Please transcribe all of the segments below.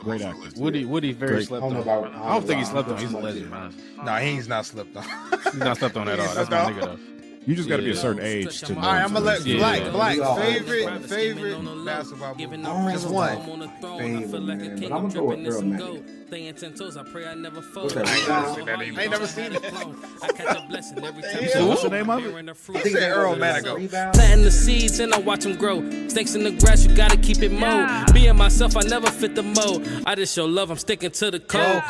Great actor. Woody very slept on. I don't think he slept on. He's a legend, man. Nah, he's not slept on. He's not slept on at all. That's my nigga though. You just got to be a certain age to know. All right, I'm gonna let Black favorite basketball movie. Just one. Favorite, man. But I'm gonna go with Girl Magic. I ain't never seen that. So what's the name of it? I think it's Earl Manigo. Planting the seeds and I watch them grow. Snakes in the grass, you gotta keep it mowed. Being myself, I never fit the mold. I just show love, I'm sticking to the code.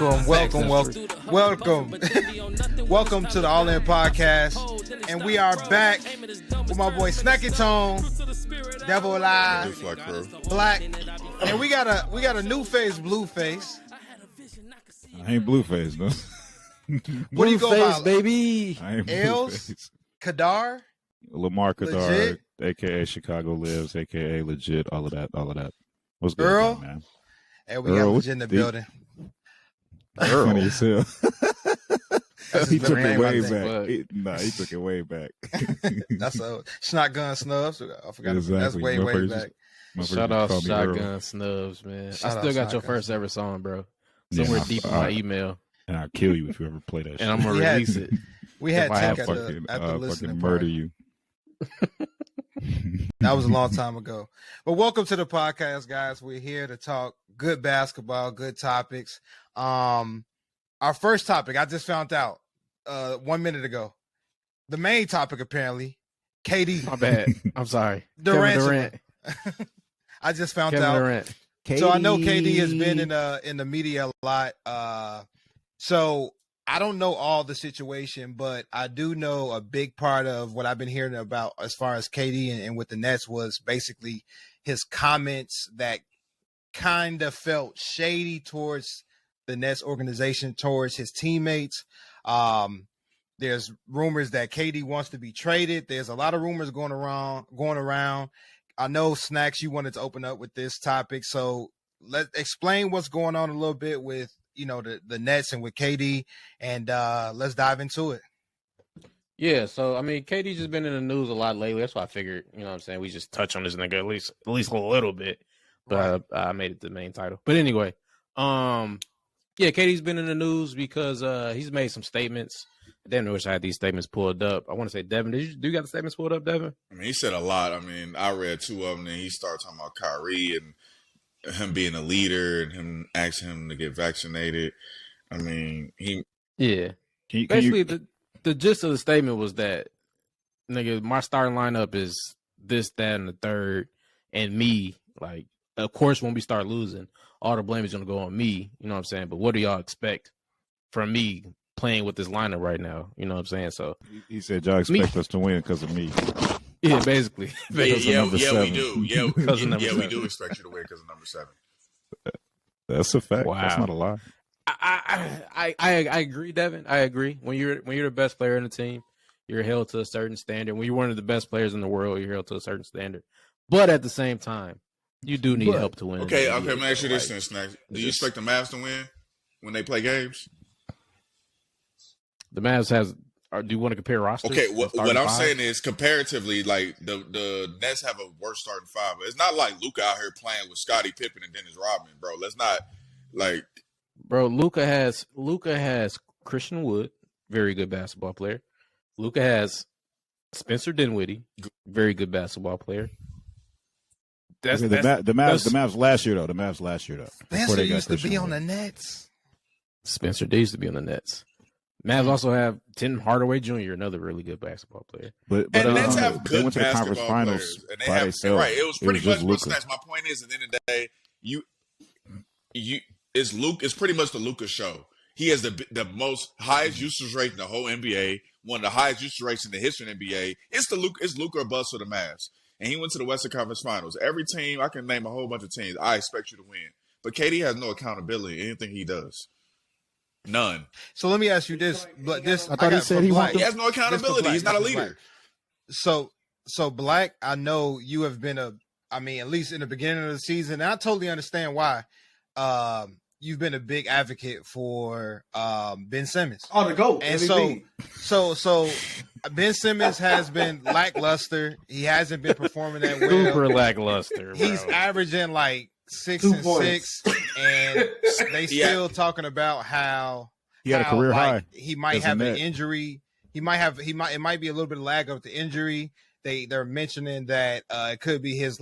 Welcome to the All In Podcast. And we are back with my boy Snacky Tone, Devil Alive, Black. And we got a new face, blue face. I ain't Blueface, no. What do you go about, baby? I ain't Els? Blueface. Kadar? Lamar Kadar, Legit? a.k.a. Chicago Lives, a.k.a. Legit, all of that. What's good, Earl? man? Hey, we got Legit in the building. Earl. Funny as hell. He took it way back. He took it way back. That's a Shotgun Snubs. I forgot. Exactly. That's way back. Shout out Shotgun Snubs, man. I still got your first ever song, bro. Somewhere deep in my email. And I'll kill you if you ever play that shit. And I'm going to release it. We had Tech at fucking listening murder party. you. That was a long time ago. But welcome to the podcast, guys. We're here to talk good basketball, good topics. Our first topic, I just found out 1 minute ago. The main topic, apparently, KD. My bad. I'm sorry. Durant. I just found Kevin out. Durant. So I know KD has been in the media a lot. So I don't know all the situation, but I do know a big part of what I've been hearing about as far as KD and with the Nets was basically his comments that kind of felt shady towards the Nets organization, towards his teammates. There's rumors that KD wants to be traded. There's a lot of rumors going around. I know, Snacks, you wanted to open up with this topic, so let's explain what's going on a little bit with the Nets and with KD, and let's dive into it. Yeah, so I mean, KD's just been in the news a lot lately. That's why I figured, what I'm saying, we just touch on this nigga at least a little bit. But I made it the main title. But anyway, yeah, KD's been in the news because he's made some statements. Damn, I wish I had these statements pulled up. I want to say, Devin, do you got the statements pulled up, Devin? I mean, he said a lot. I mean, I read two of them, and he started talking about Kyrie and him being a leader and him asking him to get vaccinated. I mean, basically the gist of the statement was that, nigga, my starting lineup is this, that, and the third, and me, like, of course, when we start losing, all the blame is going to go on me, you know what I'm saying? But what do y'all expect from me playing with this lineup right now? You know what I'm saying? So he said, y'all expect us to win because of me. Yeah, basically. We do. Yeah, we do expect you to win because of number 7. That's a fact. Wow. That's not a lie. I agree, Devin. I agree. When you're the best player in the team, you're held to a certain standard. When you're one of the best players in the world, you're held to a certain standard. But at the same time, you do need help to win. Okay, let me ask you this then, Snacks. Do you expect the Mavs to win when they play games? The Mavs has. Or do you want to compare rosters? Okay, what I'm saying is comparatively, like the Nets have a worse starting 5. But it's not like Luka out here playing with Scottie Pippen and Dennis Rodman, bro. Let's not like. Bro, Luka has Christian Wood, very good basketball player. Luka has Spencer Dinwiddie, very good basketball player. The Mavs last year though. Spencer used to be on the Nets. Spencer used to be on the Nets. Mavs also have Tim Hardaway Jr., another really good basketball player. But Nets have good they went to the conference finals finals by themselves. Right. It was pretty much Luka. My point is, at the end of the day, it's pretty much the Luka show. He has the most highest usage rate in the whole NBA, one of the highest usage rates in the history of the NBA. It's Luka or bust for the Mavs. And he went to the Western Conference Finals. Every team, I can name a whole bunch of teams, I expect you to win. But KD has no accountability in anything he does. None. So let me ask you this. I thought he said he has no accountability. He's not a leader. So Black, I know you have been at least in the beginning of the season, and I totally understand why. You've been a big advocate for Ben Simmons. Oh, the GOAT. And so Ben Simmons has been lackluster. He hasn't been performing that well. Super lackluster. He's averaging like 6 and 6, and they still talking about how he had a career high. He might have an injury. It might be a little bit of lag of the injury. They're mentioning that it could be his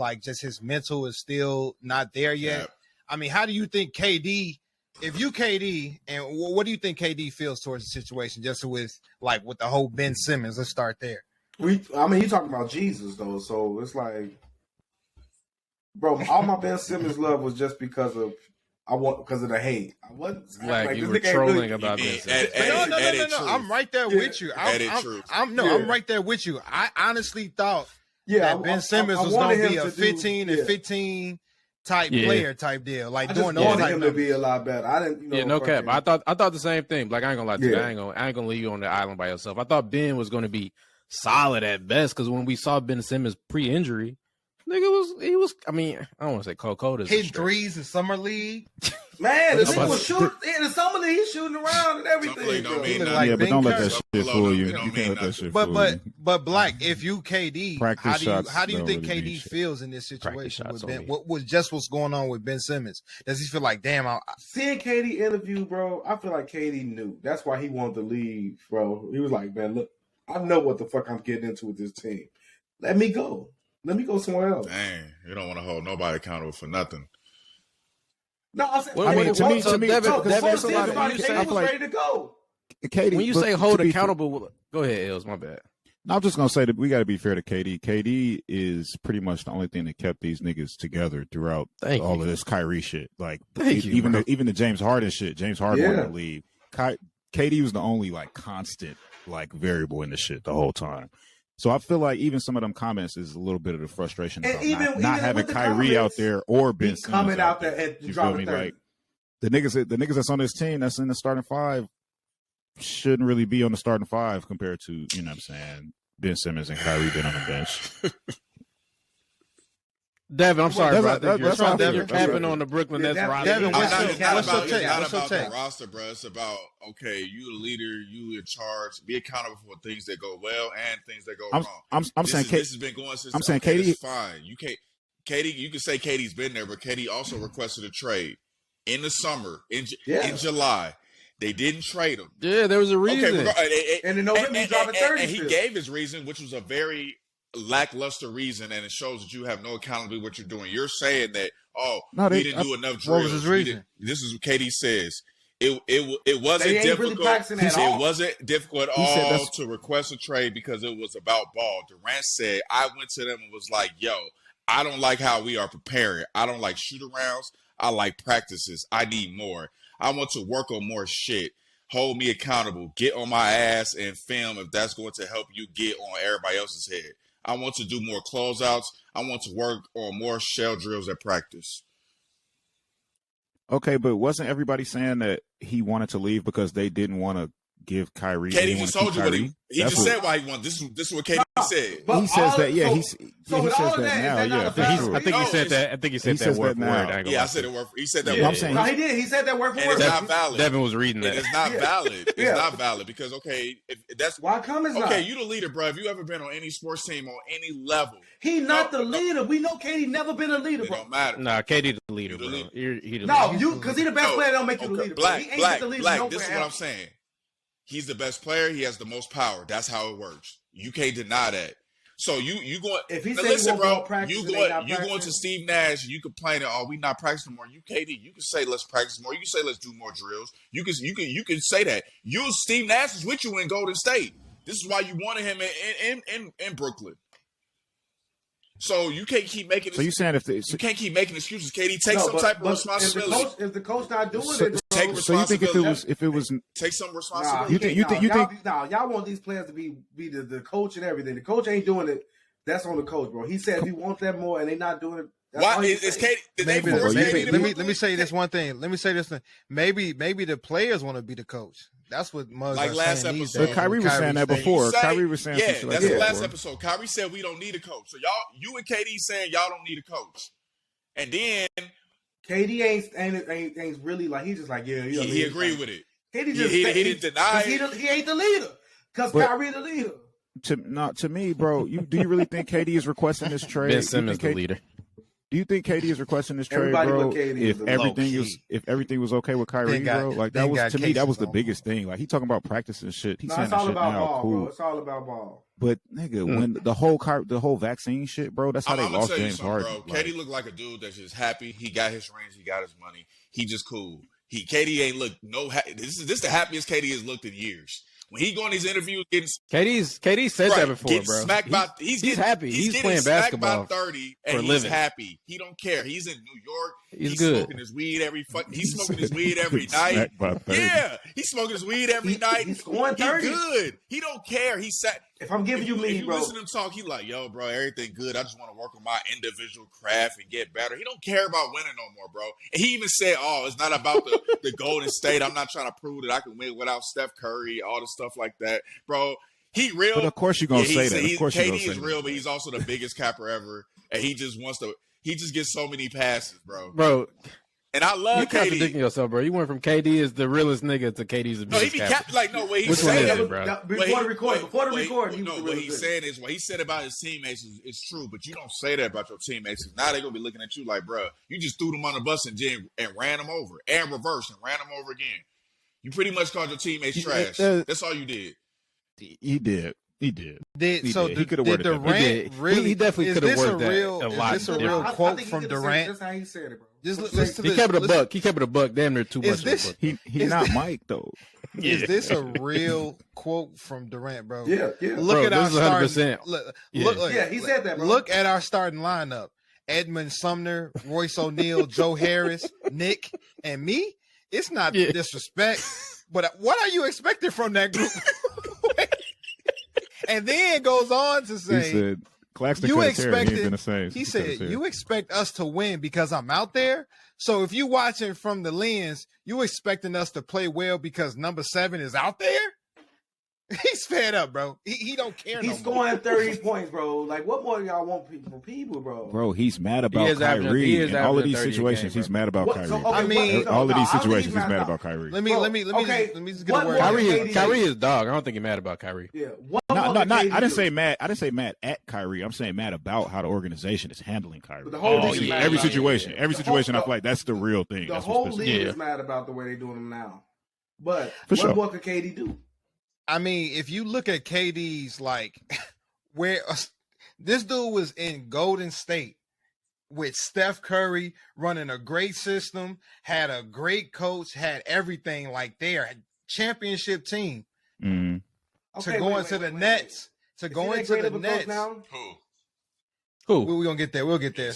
mental is still not there yet. Yep. I mean, how do you think KD? If you KD, and what do you think KD feels towards the situation? Just with the whole Ben Simmons. Let's start there. You talking about Jesus though, so it's like, bro, all my Ben Simmons love was just because of the hate. I wasn't like you were trolling about Ben Simmons. No. I'm right there with you. I'm right there with you. I honestly thought that Ben Simmons was going to be a 15 and 15 type player type deal. Like doing those type him to be a lot better. I didn't. No cap. I thought the same thing. Like I ain't gonna lie to you. I ain't gonna leave you on the island by yourself. I thought Ben was going to be solid at best because when we saw Ben Simmons pre-injury. Nigga he was. I mean, I don't want to say cold. Hitting threes in summer league. Man, the nigga was shooting in the summer league. He's shooting around and everything. But don't let that shit fool you. You can't let that shit fool you. But Black, if you KD, how do you think really KD feels in this situation with Ben? What's going on with Ben Simmons? Does he feel like, damn? Seeing KD interview, bro, I feel like KD knew. That's why he wanted to leave, bro. He was like, man, look, I know what the fuck I'm getting into with this team. Let me go. Let me go somewhere else. Dang, you don't want to hold nobody accountable for nothing. No, I said, to me, Devin, ready to go. KD, when you say hold accountable, go ahead, Els. My bad. No, I'm just gonna say that we got to be fair to KD. KD is pretty much the only thing that kept these niggas together throughout all of this Kyrie shit. Like even the James Harden shit. James Harden wanted to leave. KD was the only constant variable in the shit the whole time. So I feel like even some of them comments is a little bit of the frustration about not having Kyrie out there or Ben Simmons coming out there and you feel me? Like the niggas that's on this team that's in the starting five shouldn't really be on the starting five compared to, you know what I'm saying, Ben Simmons and Kyrie being on the bench. Devin, I'm sorry, bro. You're capping on the Brooklyn Nets roster. Devin, what's your take? It's not about the roster, bro. It's about, okay, you the leader, you in charge. Be accountable for things that go well and things that go wrong. I'm saying this has been going since. I'm saying KD. It's fine. You can't. KD, you can say KD's been there, but KD also requested a trade in the summer in July. They didn't trade him. Yeah, there was a reason. Okay, and in November, he dropped a 30. And he gave his reason, which was a very lackluster reason, and it shows that you have no accountability what you're doing. You're saying that we didn't do enough drills. What was his reason? This is what KD says. It wasn't difficult. It wasn't difficult at all to request a trade because it was about ball. Durant said, I went to them and was like, yo, I don't like how we are preparing. I don't like shoot-arounds. I like practices. I need more. I want to work on more shit. Hold me accountable. Get on my ass and film if that's going to help you get on everybody else's head. I want to do more closeouts. I want to work on more shell drills at practice. Okay, but wasn't everybody saying that he wanted to leave because they didn't want to give Kyrie? KD just told you what he just said why he wanted. This is what KD said. He says that. Yeah, he says that now. Yeah, I think he said that. I think he said that word for word. Yeah, I said it word. He said that. I'm saying he did. He said that word for word. It's not valid. Devin was reading that. It's not valid. It's not valid because if that's why come is okay. You the leader, bro. If you ever been on any sports team on any level, he not the leader. We know KD never been a leader, bro. It don't matter. Nah, KD the leader, bro. He the leader. No, you because he the best player. Don't make you the leader. Black. This is what I'm saying. He's the best player. He has the most power. That's how it works. You can't deny that. So you going? If he listen, bro, you going to Steve Nash? You complaining? Oh, we not practicing more. You KD? You can say let's practice more. You can say let's do more drills. You can say that. Steve Nash is with you in Golden State. This is why you wanted him in Brooklyn. So you can't keep making. So you saying you can't keep making excuses? KD, take some type of responsibility. If the coach not doing it, take responsibility. So you think if it was take some responsibility? You think y'all want these players to be the coach and everything. The coach ain't doing it. That's on the coach, bro. He said if he wants that more and they not doing it. Why is KD? Let me say this one thing. Maybe the players want to be the coach. That's what Muggs like last episode. But Kyrie was saying that before. Kyrie was saying that's the last episode. Kyrie said we don't need a coach. So you and KD saying y'all don't need a coach, and then KD ain't really like he's just like he agreed with it. KD just he didn't deny it. He ain't the leader because Kyrie the leader. To me, bro, do you really think KD is requesting this trade? Ben Simmons the leader. Do you think KD is requesting this trade, bro? If everything was okay with Kyrie, bro, like that was to me that was the biggest thing. Like he talking about practicing shit. He's saying that shit now. Ball, cool. Bro. It's all about ball. But nigga, when the whole vaccine shit, bro, that's how they lost James Harden. Bro. KD looked like a dude that's just happy. He got his rings. He got his money. He just cool. KD ain't looked this the happiest KD has looked in years. When he go on these interviews, getting KD said that before, bro. Smacked he's happy. He's playing basketball by 30, and for a he's living. Happy. He don't care. He's in New York. He's good. Smoking his weed every night. Yeah, he's smoking his weed every night. He's scoring 30. He's good. He don't care. He sat. If I'm giving you lead, bro. Listen to him talk. He like, yo, bro, everything good. I just want to work on my individual craft and get better. He don't care about winning no more, bro. And he even said, oh, it's not about the Golden State. I'm not trying to prove that I can win without Steph Curry, all the stuff like that. Bro, he real. But of course you're going to say that. Of course KD is real, but he's also the biggest capper ever. And he just gets so many passes, bro. Bro. And I love KD. You contradicting yourself, bro. You went from KD as the realest nigga to KD's the biggest capper. What he's saying, before the record, what he's saying is what he said about his teammates is true, but you don't say that about your teammates. Now they're gonna be looking at you like, bro, you just threw them on the bus and ran them over, and reversed and ran them over again. You pretty much called your teammates trash. That's all you did. He did. He could have worded that. He definitely could have worded that a lot. Is this a real quote from Durant? That's how he said it, bro. Just listen to he kept it a buck. Damn near too much. He's not Mike though. Is this a real quote from Durant, bro? Yeah. Look at our starting. He said that, bro. Look at our starting lineup: Edmund Sumner, Royce O'Neal, Joe Harris, Nick, and me. It's not disrespect, but what are you expecting from that group? And then goes on to say, he said, you expect you expect us to win because I'm out there. So if you watching from the lens, you expecting us to play well because number 7 is out there? He's fed up, bro. He don't care. He's scoring 30 points, bro. Like, what more y'all want from people, bro? Bro, he's mad about Kyrie. In all of these situations, he's mad about Kyrie. All of these situations, he's mad about Kyrie. Let me just get a word. Kyrie is dog. I don't think he's mad about Kyrie. Yeah. I didn't say mad. I didn't say mad at Kyrie. I'm saying mad about how the organization is handling Kyrie. Every situation, I feel like that's the real thing. The whole league is mad about the way they're doing them now. But what more could KD do? I mean, if you look at KD's, like, where this dude was in Golden State with Steph Curry running a great system, had a great coach, had everything, like they are a championship team. Mm-hmm. To go into the Nets. To go into the Nets. Who? We're gonna get there. We'll get there.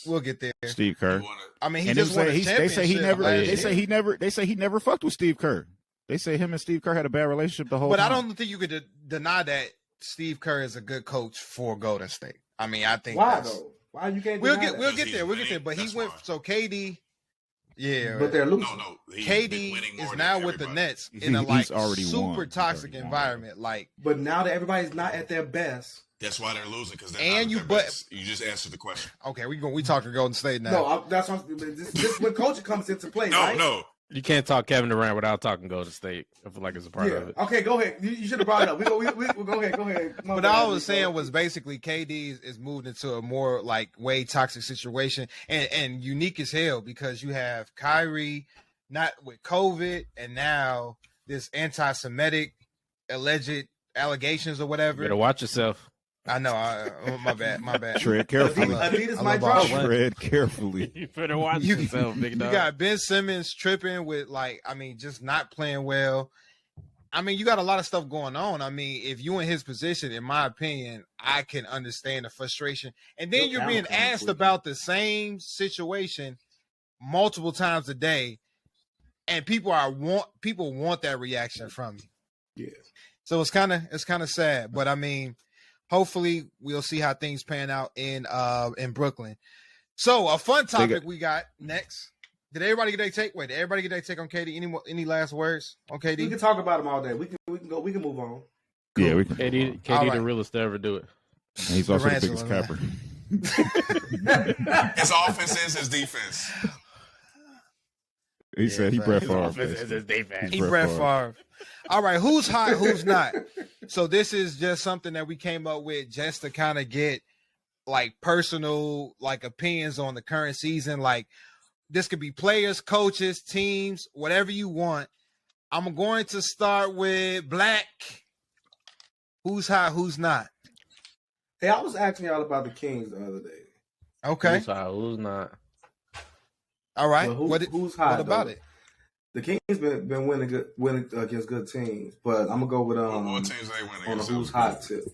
We'll get there. Steve Kerr. I mean, he just won a championship. They say he never fucked with Steve Kerr. They say him and Steve Kerr had a bad relationship the whole time. But I don't think you could deny that Steve Kerr is a good coach for Golden State. I mean, I think though? Why you can't? We'll get there. But he went. So KD, but they're losing. No. KD is now with the Nets in a super toxic environment. Like, but now that everybody's not at their best. That's why they're losing because they're not at their best. You just answered the question. Okay, we talking Golden State now. No, that's what this when coaching comes into play. Right? No. You can't talk Kevin Durant without talking Golden State. I feel like it's a part of it. Okay, go ahead. You should have brought it up. We go ahead. But all I was saying was basically KD is moved into a more like way toxic situation and unique as hell because you have Kyrie not with COVID and now this anti-Semitic alleged allegations or whatever. You better watch yourself. I know. My bad. Tread carefully. Adidas might drop. Tread carefully. You better watch yourself, big dog. You got Ben Simmons tripping with just not playing well. I mean, you got a lot of stuff going on. I mean, if you in his position, in my opinion, I can understand the frustration. And then you're being asked about the same situation multiple times a day, and people want that reaction from you. Yeah. So it's kind of sad, but I mean. Hopefully, we'll see how things pan out in Brooklyn. So, a fun topic we got next. Did everybody get their take? Wait, did everybody get their take on KD? Any last words on KD? We can talk about him all day. We can go. We can move on. Cool. Yeah, we can. KD the realest to ever do it. And he's also the biggest capper. His offense is his defense. He said he Brett Favre. He Brett Favre. All right, who's hot, who's not? So this is just something that we came up with just to kind of get like personal like opinions on the current season. Like this could be players, coaches, teams, whatever you want. I'm going to start with Black. Who's hot? Who's not? Hey, I was asking y'all about the Kings the other day. Okay. Who's hot? Who's not? All right. Well, who's hot? What about it? The Kings been winning against good teams, but I'm gonna go with what teams they winning on the who's hot tip.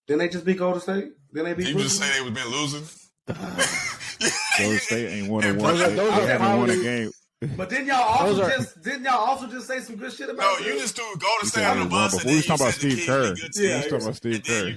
Didn't they just beat Golden State? Didn't they beat? You just say they've been losing. Golden State ain't won one. They haven't won a game. But didn't y'all also just say some good shit about? No, you just threw Golden State on the bus. But we was talking about Steve Kerr. Yeah, we was talking about Steve Kerr.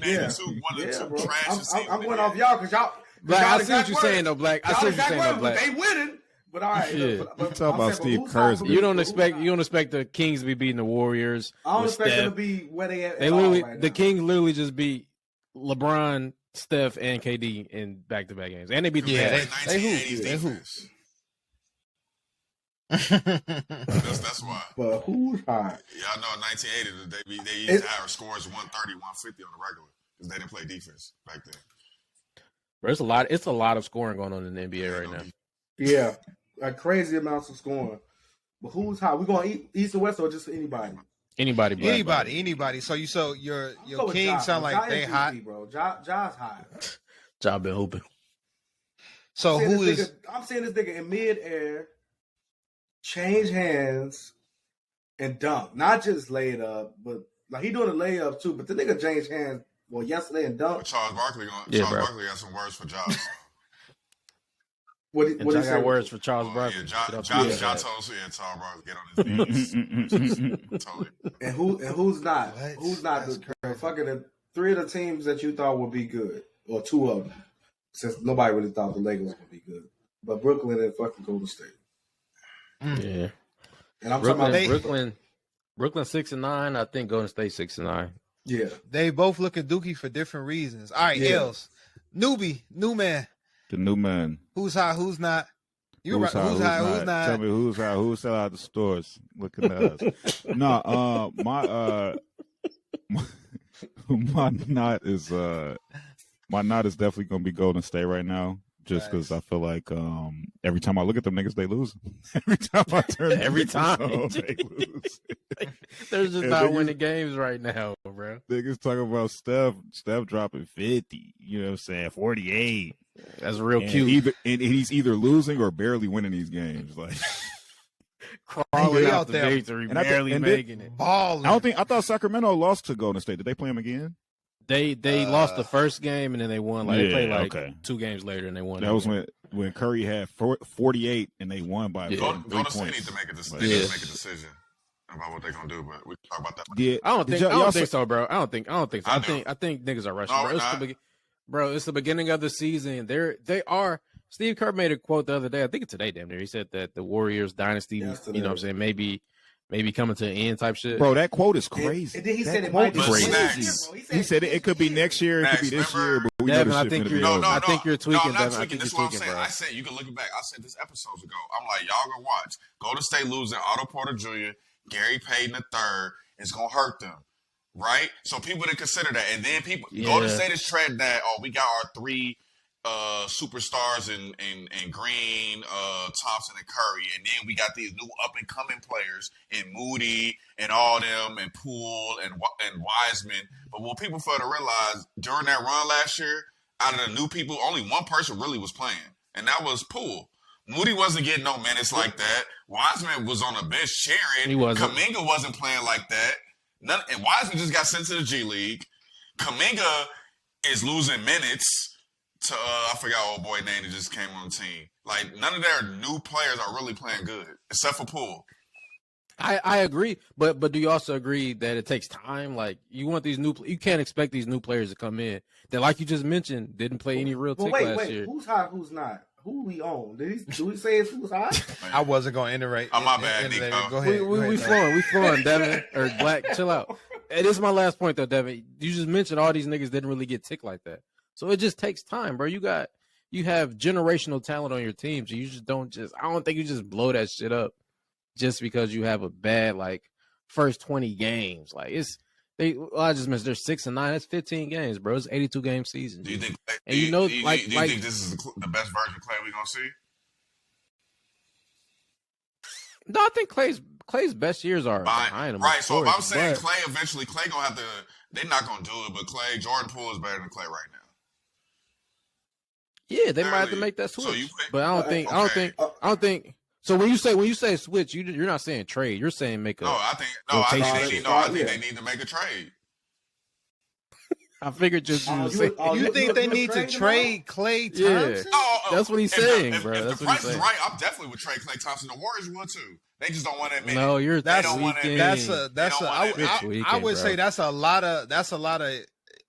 I'm going off y'all because y'all. Black, I see what you're saying though, Black. I see what you're saying though, Black. They winning, but all right. Yeah. But talking about Steve Kerr. You don't expect the Kings to be beating the Warriors. I don't expect them to be where they at. The Kings literally just beat LeBron, Steph, and KD in back-to-back games, and they beat the They hoop. That's why. But who's hot? Yeah, I know. In 1980, they used to have scores 130, 150 on the regular because they didn't play defense back then. Bro, it's a lot of scoring going on in the NBA right now. Yeah, like crazy amounts of scoring. But who's hot? We going East or West or just anybody? Anybody. So your Kings sound like they hot, bro. Ja's hot. Ja been hooping. So I'm seeing this nigga in midair change hands and dunk, not just lay it up, but like he doing a layup too. But the nigga changed hands yesterday and dunk. Charles Barkley got some words for Josh. What he got words for Charles Barkley. John told Charles Barkley get on his knees. Totally. And who's not? Who's not the fucking three of the teams that you thought would be good, or two of them, since nobody really thought the Lakers would be good, but Brooklyn and fucking Golden State. Yeah, and I'm talking about Brooklyn 6-9. I think Golden State 6-9. Yeah, they both look at Dookie for different reasons. All right, Els, new man, the new man. Who's hot? Who's not? Who's hot? Who's not? Tell me who's hot. Who's sell out the stores? Look at us. No, my knot is definitely gonna be Golden State right now. Just because I feel like every time I look at them niggas, they lose. Every time I turn, they lose. They're just not winning games right now, bro. Niggas talking about Steph dropping 50. You know what I'm saying? 48. That's real cute. He's either losing or barely winning these games. Like crawling out the victory, barely making it. Balling. I thought Sacramento lost to Golden State. Did they play them again? They lost the first game and then they won. They played 2 games later and they won. That was when Curry had 48 and they won by 3 points. Golden State need to make a decision about what they're gonna do, but we can talk about that. Yeah, I don't think so, bro. I don't think so. I think niggas are rushing. It's the beginning of the season. They are. Steve Kerr made a quote the other day. I think it's today, damn near. He said that the Warriors dynasty, you know what I'm saying, maybe coming to an end type shit. Bro, that quote is crazy. And then he said it might be crazy. He said it could be next year, it could be this year, but we know this shit's gonna be over. I think you're tweaking, Devin. I think this is what I'm saying. I said, you can look it back. I said this episodes ago. I'm like, y'all gonna watch. Golden State losing Otto Porter Jr., Gary Payton III. It's gonna hurt them. Right? So people didn't consider that. And then Golden State is treading that, we got our 3 superstars in Green, Thompson, and Curry, and then we got these new up and coming players in Moody and all them, and Poole and Wiseman. But what people fail to realize during that run last year, out of the new people, only one person really was playing, and that was Poole. Moody wasn't getting no minutes like that. Wiseman was on the bench cheering. He wasn't. Kuminga wasn't playing like that. And Wiseman just got sent to the G League. Kuminga is losing minutes to I forgot old boy name that just came on the team. Like none of their new players are really playing good, except for Poole. I agree, but do you also agree that it takes time? Like you want these you can't expect these new players to come in that, like you just mentioned, didn't play any real tick last year. Who's hot? Who's not? Who we on? Do we say it's who's hot? I wasn't going to iterate. Oh, my bad, Nico. Go ahead. We flowing, Devin or Black. Chill out. And this is my last point though, Devin. You just mentioned all these niggas didn't really get tick like that. So it just takes time, bro. You have generational talent on your team. So you just I don't think you just blow that shit up just because you have a bad, like, first 20 games. Like, I just missed. They're 6-9. That's 15 games, bro. It's 82 game season. Do you think? And do you think this is the best version of Clay we're gonna see? No, I think Clay's best years are behind him. Right. So if I'm saying Clay, eventually Clay gonna have to. They're not gonna do it, but Jordan Poole is better than Clay right now. Yeah, they might have to make that switch. But I don't think. So when you say switch, you're not saying trade. You're saying make a. I think they need to make a trade. I figured just you think they need to trade Klay Thompson? Yeah. That's what he's saying, bro. If the price is right, I'm definitely would trade Klay Thompson. The Warriors would too. They just don't want to admit. No, I would say that's a lot of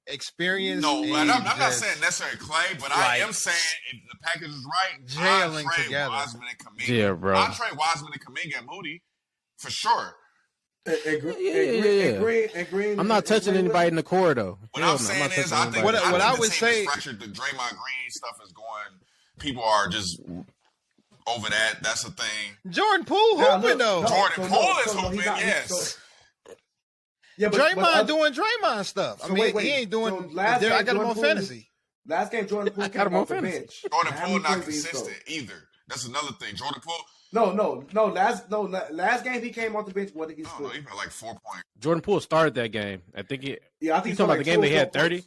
experience. No, I'm not saying necessarily Klay, but I am saying if the package is right, gelling together. Wiseman and Kuminga. Yeah, bro. I'll trade Wiseman and Kuminga and Moody for sure. Agree. I'm not touching anybody in the core though. What I'm saying is, I think what I would say, the Draymond Green stuff is going. People are just over that. That's the thing. Jordan Poole hooping though. Jordan Poole is hooping. Yes. Yeah, but Draymond doing Draymond stuff. I mean, he ain't doing. I got him on fantasy. Last game, Jordan Poole came off the bench. Jordan Poole not consistent either. That's another thing. Jordan Poole. No. Last game he came off the bench. What did he score? He had like 4 points. Talking started that game. I think he. Yeah, I think he's talking about the game they had 30.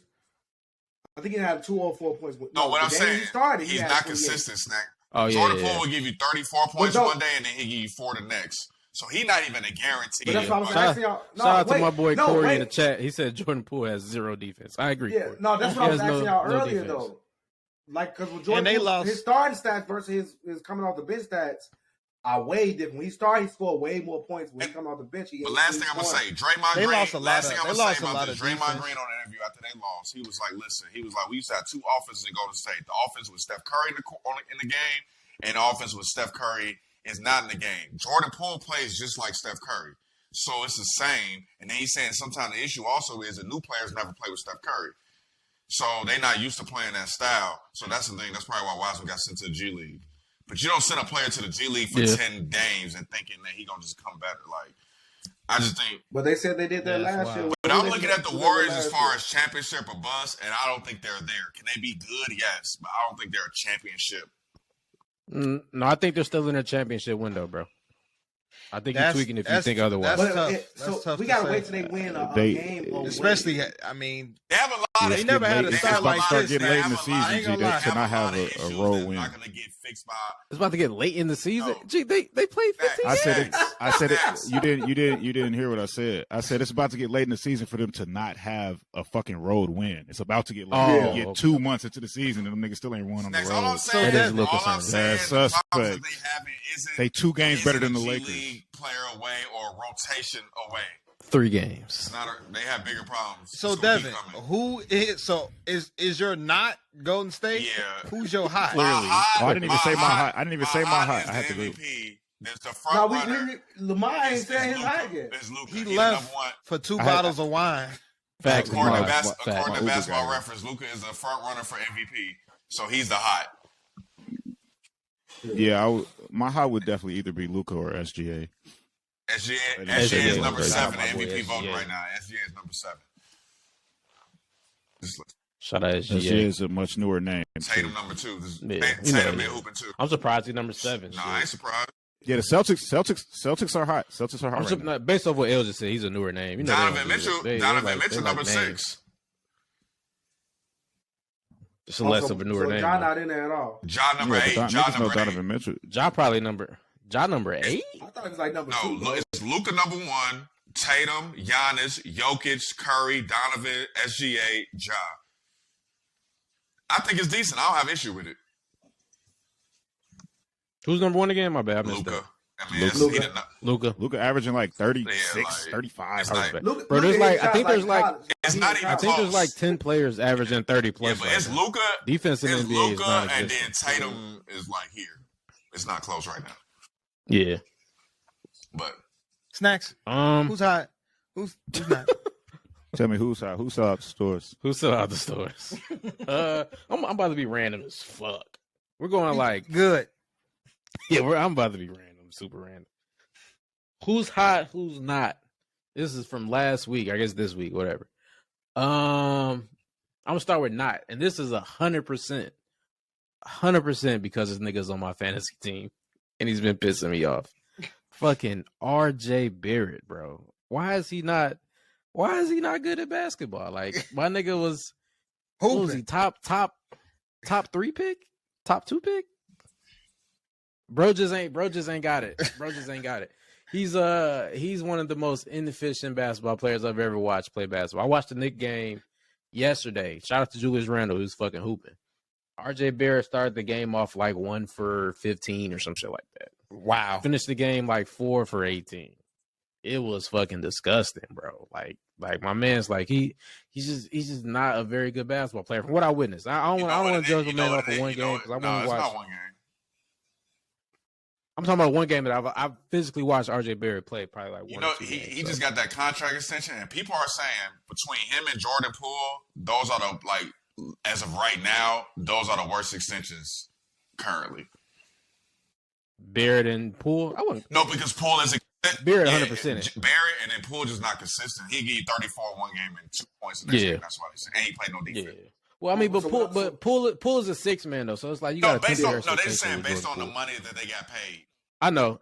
I think he had 2 or 4 points. No, what I'm saying, he's not consistent, Snack. Jordan Poole will give you 34 points one day and then he give you 4 the next. So he's not even a guarantee. But that's what I'm asking y'all. Shout out to my boy Corey in the chat. He said Jordan Poole has 0 defense. I agree. Yeah, Corey. no, that's what I was asking y'all earlier though. Like, because with Jordan Poole, his starting stats versus his coming off the bench stats are way different. When he started, he scored way more points. When he come off the bench, But last thing I'm gonna say, Draymond Green. Lost a lot Draymond of Green on the interview after they lost. He was like, "Listen, we used to have 2 offenses in Golden State. The offense with Steph Curry in the game, and the offense with Steph Curry is not in the game. Jordan Poole plays just like Steph Curry, so it's the same. And then he's saying sometimes the issue also is that new players never play with Steph Curry, so they're not used to playing that style. So that's the thing. That's probably why Wiseman got sent to the G League. But you don't send a player to the G League for 10 games and thinking that he's going to just come better. Like, I just think. But they said they did that last year. But I'm looking at the Warriors as far as championship or bust, and I don't think they're there. Can they be good? Yes. But I don't think they're a championship. No, I think they're still in their championship window, bro. I think you're tweaking if you think otherwise. That's tough. We got to wait till they win a game. Especially, I mean, they have a lot. They never had a start like this. Getting late in the season, G, they cannot have a road win. Not going to get fixed by. It's about to get late in the season. No. Gee, they played 15 games. I said it. You didn't hear what I said. I said it's about to get late in the season for them to not have a fucking road win. It's about to get late. You get 2 months into the season and them niggas still ain't won on the road. All I'm saying that's suspect. They 2 games better than the Lakers. Player away or rotation away. 3 games. They have bigger problems. So Devin, is your not Golden State? Yeah. Who's your hot? I didn't even say my hot. I didn't even say my hot. I had to go. There's the front runner. Lamar ain't saying his hot yet. He left for 2 bottles of wine. Facts. According to Basketball Reference, Luka is a front runner for MVP. So he's the hot. Yeah, my hot would definitely either be Luka or SGA. SGA is number 7 MVP voting right now. SGA is number 7. Shout out SGA. SGA is a much newer name. Tatum number 2. Tatum been hooping too. I'm surprised he's number 7. No, I ain't surprised. Yeah, the Celtics are hot. Celtics are hot. Right based off what El just said, he's a newer name. Donovan Mitchell number 6. Just less of a newer name. John not in there at all. John number 8. John number 8. Donovan Mitchell. John probably number 8? I thought it was like number 2. No, it's Luka number 1, Tatum, Giannis, Jokic, Curry, Donovan, SGA, Ja. I think it's decent. I don't have issue with it. Who's number 1 again? My bad. I missed that. Luka averaging like 36, 35. Bro, there's I think there's there's like 10 players averaging 30 plus. Yeah, but it's Luka. Defense in the NBA is not and then Tatum is like here. It's not close right now. Yeah. But Snacks. Who's hot? Who's not? Tell me who's hot. Who sell out the stores? Who sell out the stores? I'm about to be random as fuck. We're going like good. Yeah, I'm about to be random, super random. Who's hot? Who's not? This is from last week. I guess this week, whatever. I'm gonna start with not, and this is 100%, 100% because this nigga's on my fantasy team, and he's been pissing me off. Fucking R.J. Barrett, bro. Why is he not good at basketball? Like my nigga was, what was he, top 3 pick, top 2 pick? Bro just ain't got it. Bro just ain't got it. He's one of the most inefficient basketball players I've ever watched play basketball. I watched the Knicks game yesterday. Shout out to Julius Randle, who's fucking hooping. R.J. Barrett started the game off like 1 for 15 or some shit like that. Wow. Finished the game like 4 for 18. It was fucking disgusting, bro. Like my man's like he's just not a very good basketball player from what I witnessed. I don't want to judge a man off of one game because I want to watch. Not one game. I'm talking about one game that I've physically watched R.J. Barrett play probably like one or two games. He just got that contract extension, and people are saying between him and Jordan Poole, those are the, like, as of right now, those are the worst extensions currently. Barrett and Poole? No, because Poole is Barrett 100%. Barrett and then Poole just not consistent. He gave 34 one game and 2 points the next game. That's why he said. And he played no defense. Yeah. Well, I mean, but Poole is a 6-man though, so it's like you got to think. They're just saying based on the money that they got paid. I know.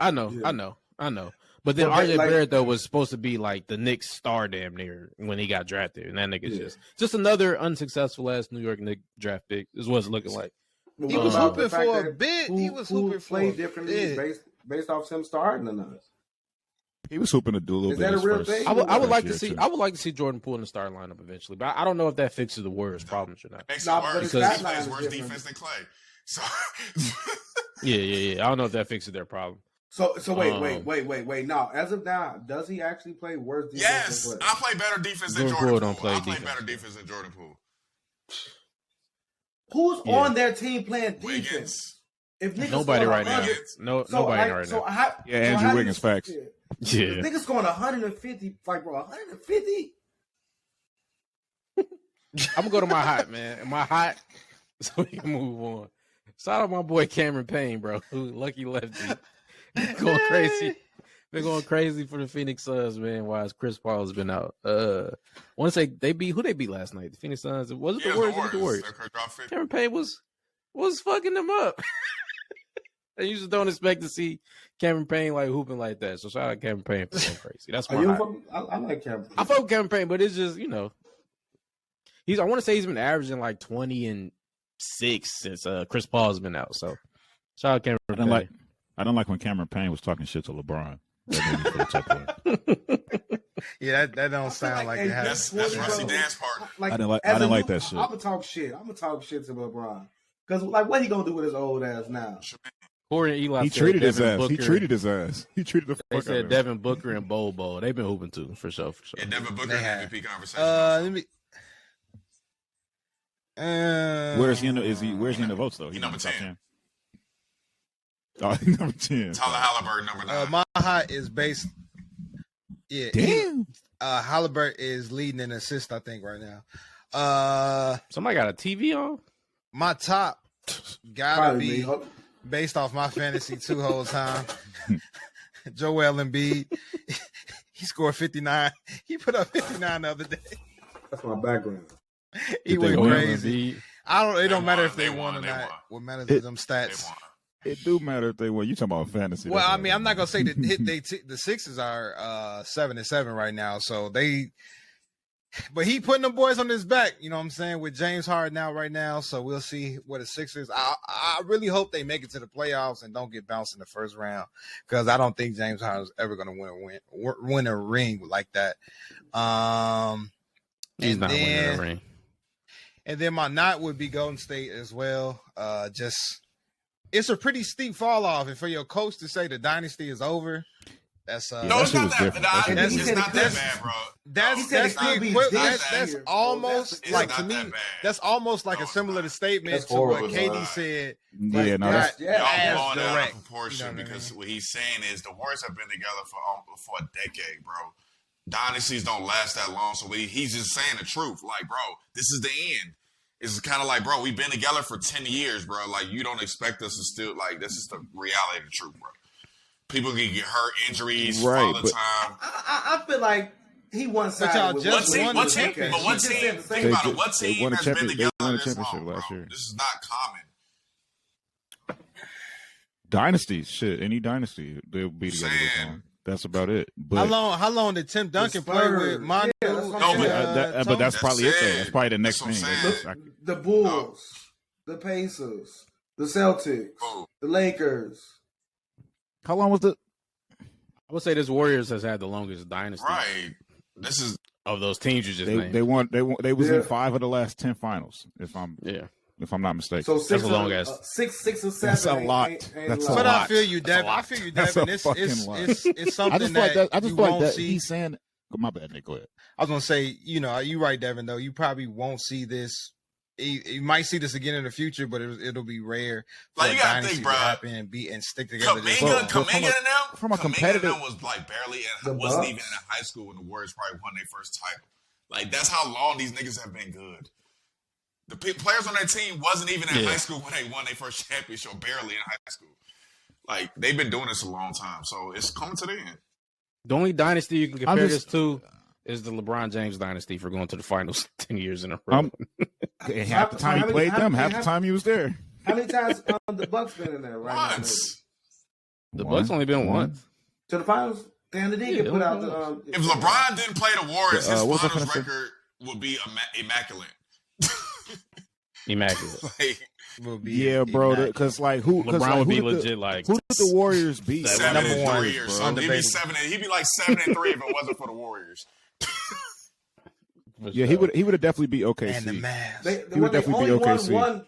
But then R.J. Barrett though was supposed to be like the Knicks star damn near when he got drafted, and that nigga's just another unsuccessful ass New York Knicks draft pick. Is what it's looking like. He was hooping for a bit. He was hooping for a differently based off him starting or not. He was hoping to do a little bit. Is that a real thing? I would like to see. I would like to see Jordan Poole in the starting lineup eventually, but I don't know if that fixes the Warriors' problems or not. Makes it worse because he plays worse defense than Clay. So yeah. I don't know if that fixes their problem. So wait. Now, as of now, does he actually play worse defense? Yes, than I play better defense than Jordan Poole. I play better defense than Jordan Poole. Who's on their team playing defense? Wiggins. If nobody right now. Nobody right now. Andrew Wiggins, facts. Yeah. If niggas scoring 150, like, bro, 150? I'm going to go to my hot, man. My hot, so we can move on. Shout out my boy Cameron Payne, bro. Lucky lefty. Going crazy. They're going crazy for the Phoenix Suns, man, while Chris Paul has been out. I want to say who they beat last night? The Phoenix Suns. Was it the Warriors? The Warriors. Cameron Payne was fucking them up. And you just don't expect to see Cameron Payne like hooping like that. So shout out Cameron Payne for going crazy. That's my I like Cameron Payne. I fuck with Cameron Payne, but it's just, I want to say he's been averaging like 20 and 6 since Chris Paul has been out. So shout out Cameron Payne. I don't like when Cameron Payne was talking shit to LeBron. That made me feel tough way. Yeah, that don't sound like it has. That's Rusty Dan's part. I didn't like that shit. I'm gonna talk shit to LeBron because like what he gonna do with his old ass now? Corey and Eli. He treated his ass. He treated his ass. He treated the fuck out of him. They said Devin Booker and Bobo. They've been hooping too, for sure. Yeah, Devin Booker had MVP conversation. Where's he in the votes though? He's number 10. Oh, number 10. Tyler Halliburton, number 9. My hot is based. Yeah. Damn. Halliburton is leading in assist, I think, right now. Somebody got a TV on? My top gotta be based off my fantasy 2 whole time. Joel Embiid. He scored 59. He put up 59 the other day. That's my background. He went crazy. It don't matter if they won or not. What matters is them stats. It do matter if they win. You talking about fantasy? Well, I mean, I'm not gonna say that the Sixers are 7-7 right now, so but he putting them boys on his back. You know what I'm saying? With James Harden out right now, so we'll see what the Sixers. I really hope they make it to the playoffs and don't get bounced in the first round because I don't think James Harden is ever gonna win a ring like that. He's not winning a ring. And then my knot would be Golden State as well. It's a pretty steep fall off, and for your coach to say the dynasty is over, that's no, it's not that bad. It's not that bad, bro. That's almost like to me. That's almost like a similar statement to what KD said. Yeah, no, that's y'all blowing that out of proportion because what he's saying is the Warriors have been together for a decade, bro. Dynasties don't last that long, so he's just saying the truth. Like, bro, this is the end. It's kind of like, bro, we've been together for 10 years, bro. Like, you don't expect us to still, like, this is the reality of the truth, bro. People can get hurt, injuries all the time. I feel like he one But y'all sided. just won the team. championship. But one team. Think about it. What team has been together this long, last bro? year. This is not common. Dynasties, shit. Any dynasty, they'll be together this long. That's about it. But how long did Tim Duncan play with Manu? But that's probably it. Though. That's probably the next thing. The Bulls, the Pacers, the Celtics, the Lakers. How long was the? I would say this Warriors has had the longest dynasty. Right. This is of those teams you just named. They won. They was in 5 of the last 10 finals. If I'm not mistaken. So that's a long ass. 6 or 7. That's a lot. That's a lot. I feel you, Devin. It's something I just feel like that he's saying. My bad, Nick. Go ahead. I was gonna say, you're right, Devin. Though you probably won't see this. You might see this again in the future, but it'll be rare. Like you gotta think, bro. Happen and stick together. Kaminga from a competitive was like barely, wasn't even in high school when the Warriors probably won their first title. Like that's how long these niggas have been good. The players on their team wasn't even in high school when they won their first championship, barely in high school. Like they've been doing this a long time, so it's coming to the end. The only dynasty you can compare this to is the LeBron James dynasty for going to the finals 10 years in a row. Half the time he played them, half the time he was there. How many times the Bucks been in there? Right once. Now, the Bucks only been once to the finals. Damn, they did get put out. If LeBron didn't play the Warriors, his finals record would be immaculate. Immaculate. Yeah, bro. Because LeBron would be legit. Like who did the Warriors beat? 7-3 years. So he'd be 7. He'd be like 7-3 if it wasn't for the Warriors. Yeah, he would have definitely beat OKC. And the Mavs. He would definitely beat OKC.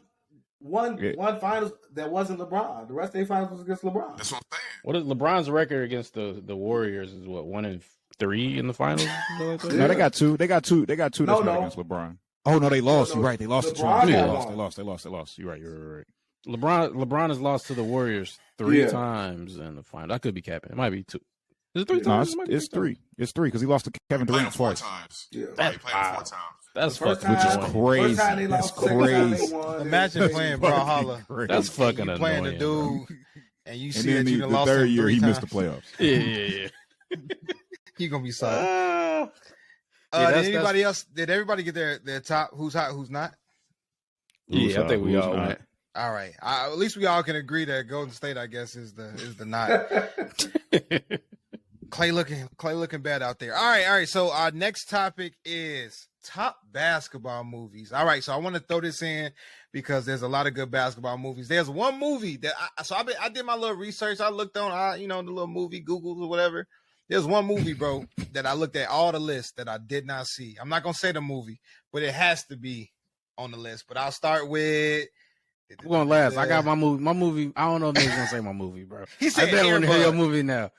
One finals that wasn't LeBron. The rest of their finals was against LeBron. That's what I'm saying. What is LeBron's record against the Warriors? Is what 1-3 in the finals? No, they got two. They got two that's against LeBron. Oh no, they lost. You're right. They lost to Toronto. They lost. You're right. LeBron has lost to the Warriors 3 times in the final. I could be capping. It might be 2. Is it 3 times? No, it's 3. It's 3 because he lost to Kevin Durant twice. 4 times. Yeah, he played 4 times. That's fucking which is crazy. That's crazy. Imagine playing Brawlhalla. That's fucking annoying. Playing the dude, and you see that you the lost third year he times. missed the playoffs. Yeah. He gonna be sorry. Did everybody get their top? Who's hot? Who's not? Yeah, I think we all went. All right. At least we all can agree that Golden State, I guess, is the not. Clay looking bad out there. All right. So our next topic is top basketball movies. All right. So I want to throw this in because there's a lot of good basketball movies. There's one movie that I did my little research. I looked on, the little movie Google or whatever. There's one movie, bro, that I looked at all the lists that I did not see. I'm not gonna say the movie, but it has to be on the list. But I'll start with. We're going last. I got my movie. My movie. I don't know if he's gonna say my movie, bro. He said, I better want to hear your movie now.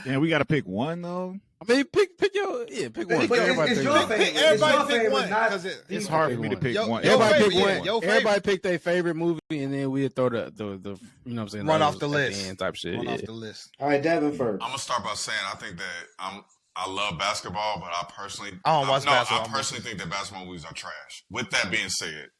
Yeah, we got to pick one though. I mean, pick one. It's your favorite. Everybody pick one because it's hard for me to pick one. Everybody pick one. Everybody pick their favorite movie, and then we throw the you know what I'm saying, run off the list type shit. Run off the list. All right, Devin first. I'm gonna start by saying I think that I love basketball, but I personally don't watch basketball. I personally think that basketball movies are trash. With that being said.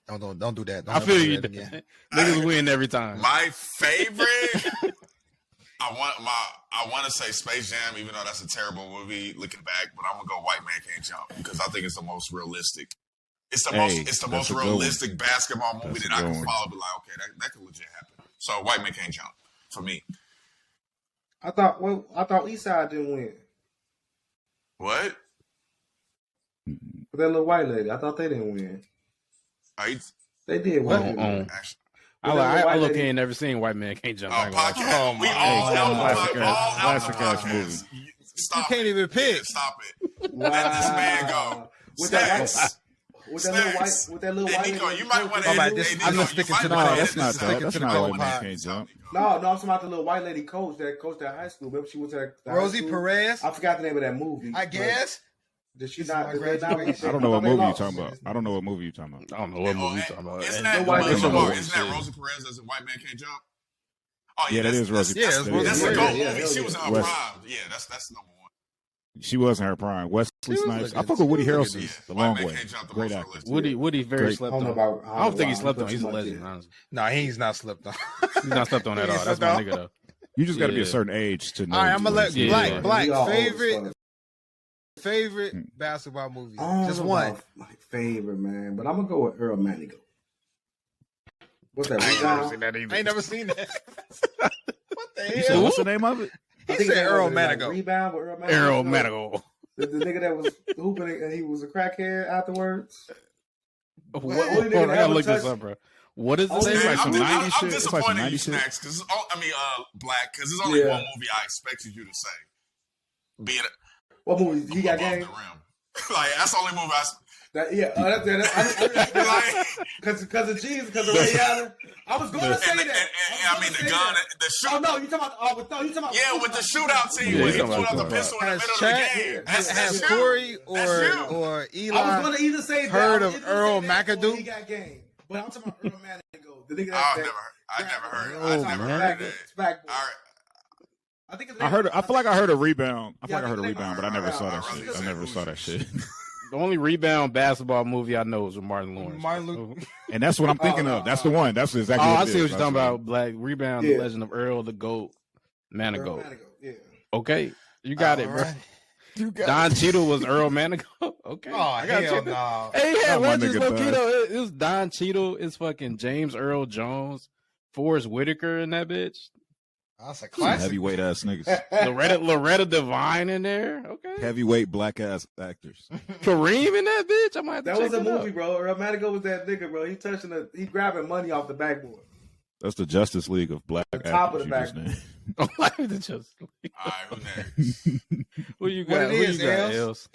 Don't do that. Don't I feel you. Niggas win every time. My favorite. I want to say Space Jam, even though that's a terrible movie. Looking back, but I'm gonna go White Man Can't Jump because I think it's the most realistic. It's the most realistic basketball movie that I can follow. Be like, okay, that could legit happen. So White Man Can't Jump for me. I thought Eastside didn't win. What? But that little white lady, I thought they didn't win. They did win. I look ain't never seen White Man Can't Jump. We all classic ass movie. You can't even pick. Stop it. Wow. Let this man go. With that little white lady. You might want to. I'm not sticking to the. That's not White Man Can't Jump. No, I'm talking about the little white lady coach that coached at high school. Remember she went to Rosie Perez. I forgot the name of that movie. I guess. Did she not? I don't know what movie you're talking about. I don't know what movie you're talking about. Isn't that Rosie Perez as a White Man Can't Jump? Oh yeah, that is Rosie. That's a GOAT movie. She was in her prime. Yeah, that's number one. She was in her prime. Wesley Snipes. I fuck with Woody Harrelson. The long way. Great actor. Woody very slept on. I don't think he slept on. He's a legend. Honestly. No, he's not slept on. He's not slept on at all. That's my nigga though. You just got to be a certain age to know. All right, I'm gonna let Black favorite basketball movie. Just one. My favorite, man. But I'm gonna go with Earl Manigault. What's that? I ain't never seen that either. I ain't never seen that. What the hell? Said, what's the name of it? He said Earl Manigault. Like Rebound with Earl Manigault. The nigga that was hooping and he was a crackhead afterwards. I gotta look this up, bro. What is this? It's like some 90s shit. I'm disappointed in you, Snacks, because Black, because there's only one movie I expected you to say. What movie? He got game? Like, that's the only movie because of Jesus, because of Ray Allen. I was going to say that. I mean, the gun, the shoot. Oh no, you talking about? Yeah, with the shootout team, where he pulled out the pistol in the middle of the game. Has Corey or Eli? I was going to either say heard of Earl Manigault? He got game, but I'm talking about Earl Manigault. The nigga I never heard it. I think I feel like I heard a rebound. I but I never saw that shit. I never saw that shit. The only rebound basketball movie I know is with Martin Lawrence. And that's what I'm thinking of. That's the one. That's exactly what I see what you're talking about. Black Rebound, The Legend of Earl the Goat Manigault. Yeah. Okay. You got it, bro. Don Cheadle was Earl Manigault. Okay. Oh, hell no. Hey, he had legends, Lokito. It was Don Cheadle. It's fucking James Earl Jones, Forrest Whitaker in that bitch. That's a classic. Heavyweight ass niggas. Loretta Devine in there. Okay. Heavyweight black ass actors. Kareem in that bitch. I might have to That was a movie, out. bro. Earl Manigault was that nigga, bro. He grabbing money off the backboard. That's the Justice League of black actors. Top of the backboard. The Justice League. All right, who's next? Who you got? Els,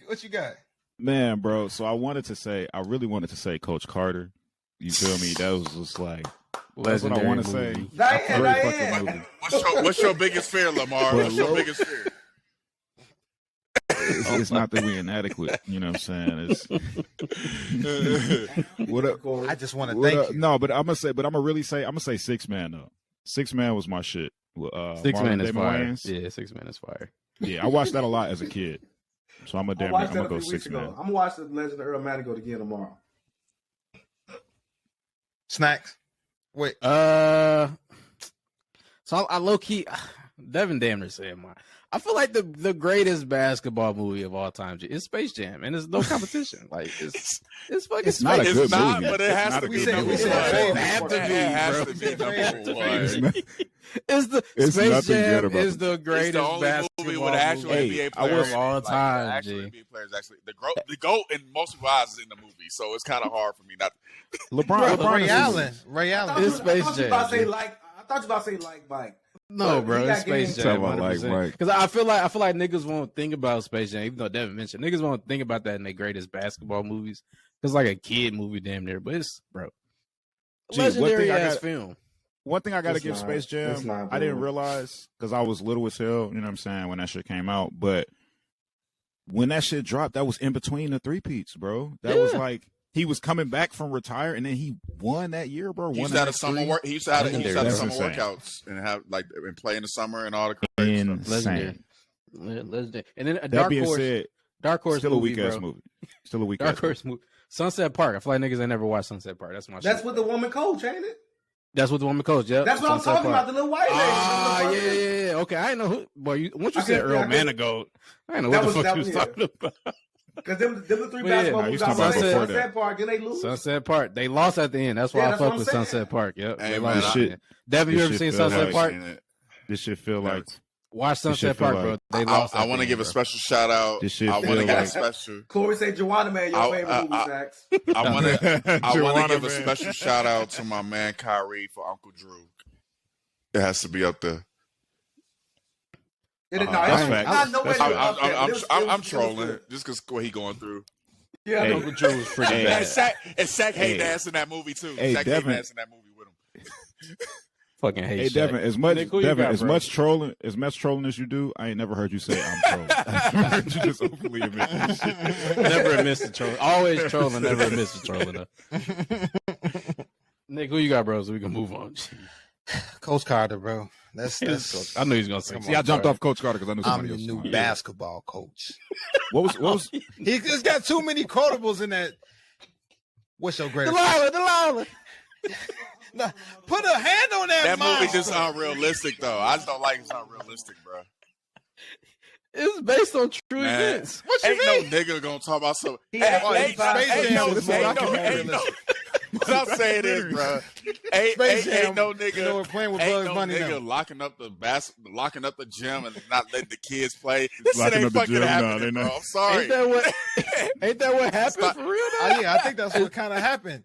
what you got? Man, bro. So I really wanted to say Coach Carter. You feel me? That was just like. That's what I want to say. Great fucking movie. What's your biggest fear, Lamar? What's your biggest fear? It's not that we're inadequate. You know what I'm saying? I just want to thank you. No, but I'm gonna say 6 Man though. 6 Man was my shit. 6 Man is fire. Wayans. Yeah, 6 Man is fire. Yeah, I watched that a lot as a kid. So I'm gonna go 6 Man. I'm gonna watch The Legend of Earl Manigault again tomorrow. Snacks. Wait. So I low key, Devin Damner said mine. I feel like the greatest basketball movie of all time is Space Jam, and there's no competition. Like it's fucking. It's not a good movie, but it has to be. It has to be. Space Jam is the greatest basketball movie with actual NBA players of all time. Actual NBA players, actually, the GOAT in most people's eyes is in the movie, so it's kind of hard for me not. LeBron, Ray Allen. It's Space Jam. I thought you about to say like Mike. No, bro, it's Space Jam. Because I feel like niggas won't think about Space Jam, even though Devin mentioned niggas won't think about that in their greatest basketball movies. It's like a kid movie, damn near, but it's legendary ass film. One thing I got to give Space Jam, I didn't realize because I was little as hell. You know what I'm saying when that shit came out, but when that shit dropped, that was in between the three-peats, bro. That was like. He was coming back from retire, and then he won that year, bro. He used to have summer work. He used to have summer workouts and have and play in the summer and all the crazy stuff. Legendary. And then Dark Horse still movie, a weak ass movie. Still a weak Dark Horse movie. Sunset Park. I feel like niggas ain't never watched Sunset Park. That's my. That's with the woman coach, ain't it? That's with the woman coach. Yeah. That's what I'm talking about. The little white lady. Yeah. Okay, I know who. Boy, once you said Earl Manigault, I know what the fuck you was talking about. Because them the three basketball movies I saw Sunset Park, then they lose. Sunset Park. They lost at the end. That's why I fuck with Sunset Park. Yep. Hey, they lost shit. Devin, you ever seen Sunset Park? This shit feel like watch Sunset Park, bro. They lost. I want to give a special shout out. I want to give a special. Corey say Joanna Man, your favorite movie, Sacks. I want to give a special shout out to my man Kyrie for Uncle Drew. It has to be up there. I'm trolling just because what he going through. Yeah, Uncle Joe was pretty bad. And Shaq hated ass in that movie too. Shaq hated ass in that movie with him. Fucking hate. Hey Devin, as much trolling as you do, I ain't never heard you say I'm trolling. I heard you just openly admit that shit. Never admit to trolling. Always trolling, never admit to trolling. Nick, who you got, bro? So we can move on. Coach Carter, bro. That's I knew he was gonna say. See, I jumped off Coach Carter because I knew somebody I'm the else. new basketball coach. What was? He's got too many quotables in that. What's your greatest? Delilah. Nah, put a hand on that. That movie just unrealistic though. I just don't like it's unrealistic, bro. It's based on true events. What you Ain't mean? no nigga gonna talk about some. Space Jam was more Ain't no. What I'm saying is, bro, ain't no nigga, playing with ain't Bugs no Bunny nigga now. locking up the gym and not letting the kids play. This shit Locking ain't up the fucking gym, happening, nah, bro. I'm sorry. Ain't that what happened for real? Though? Yeah, I think that's what kind of happened.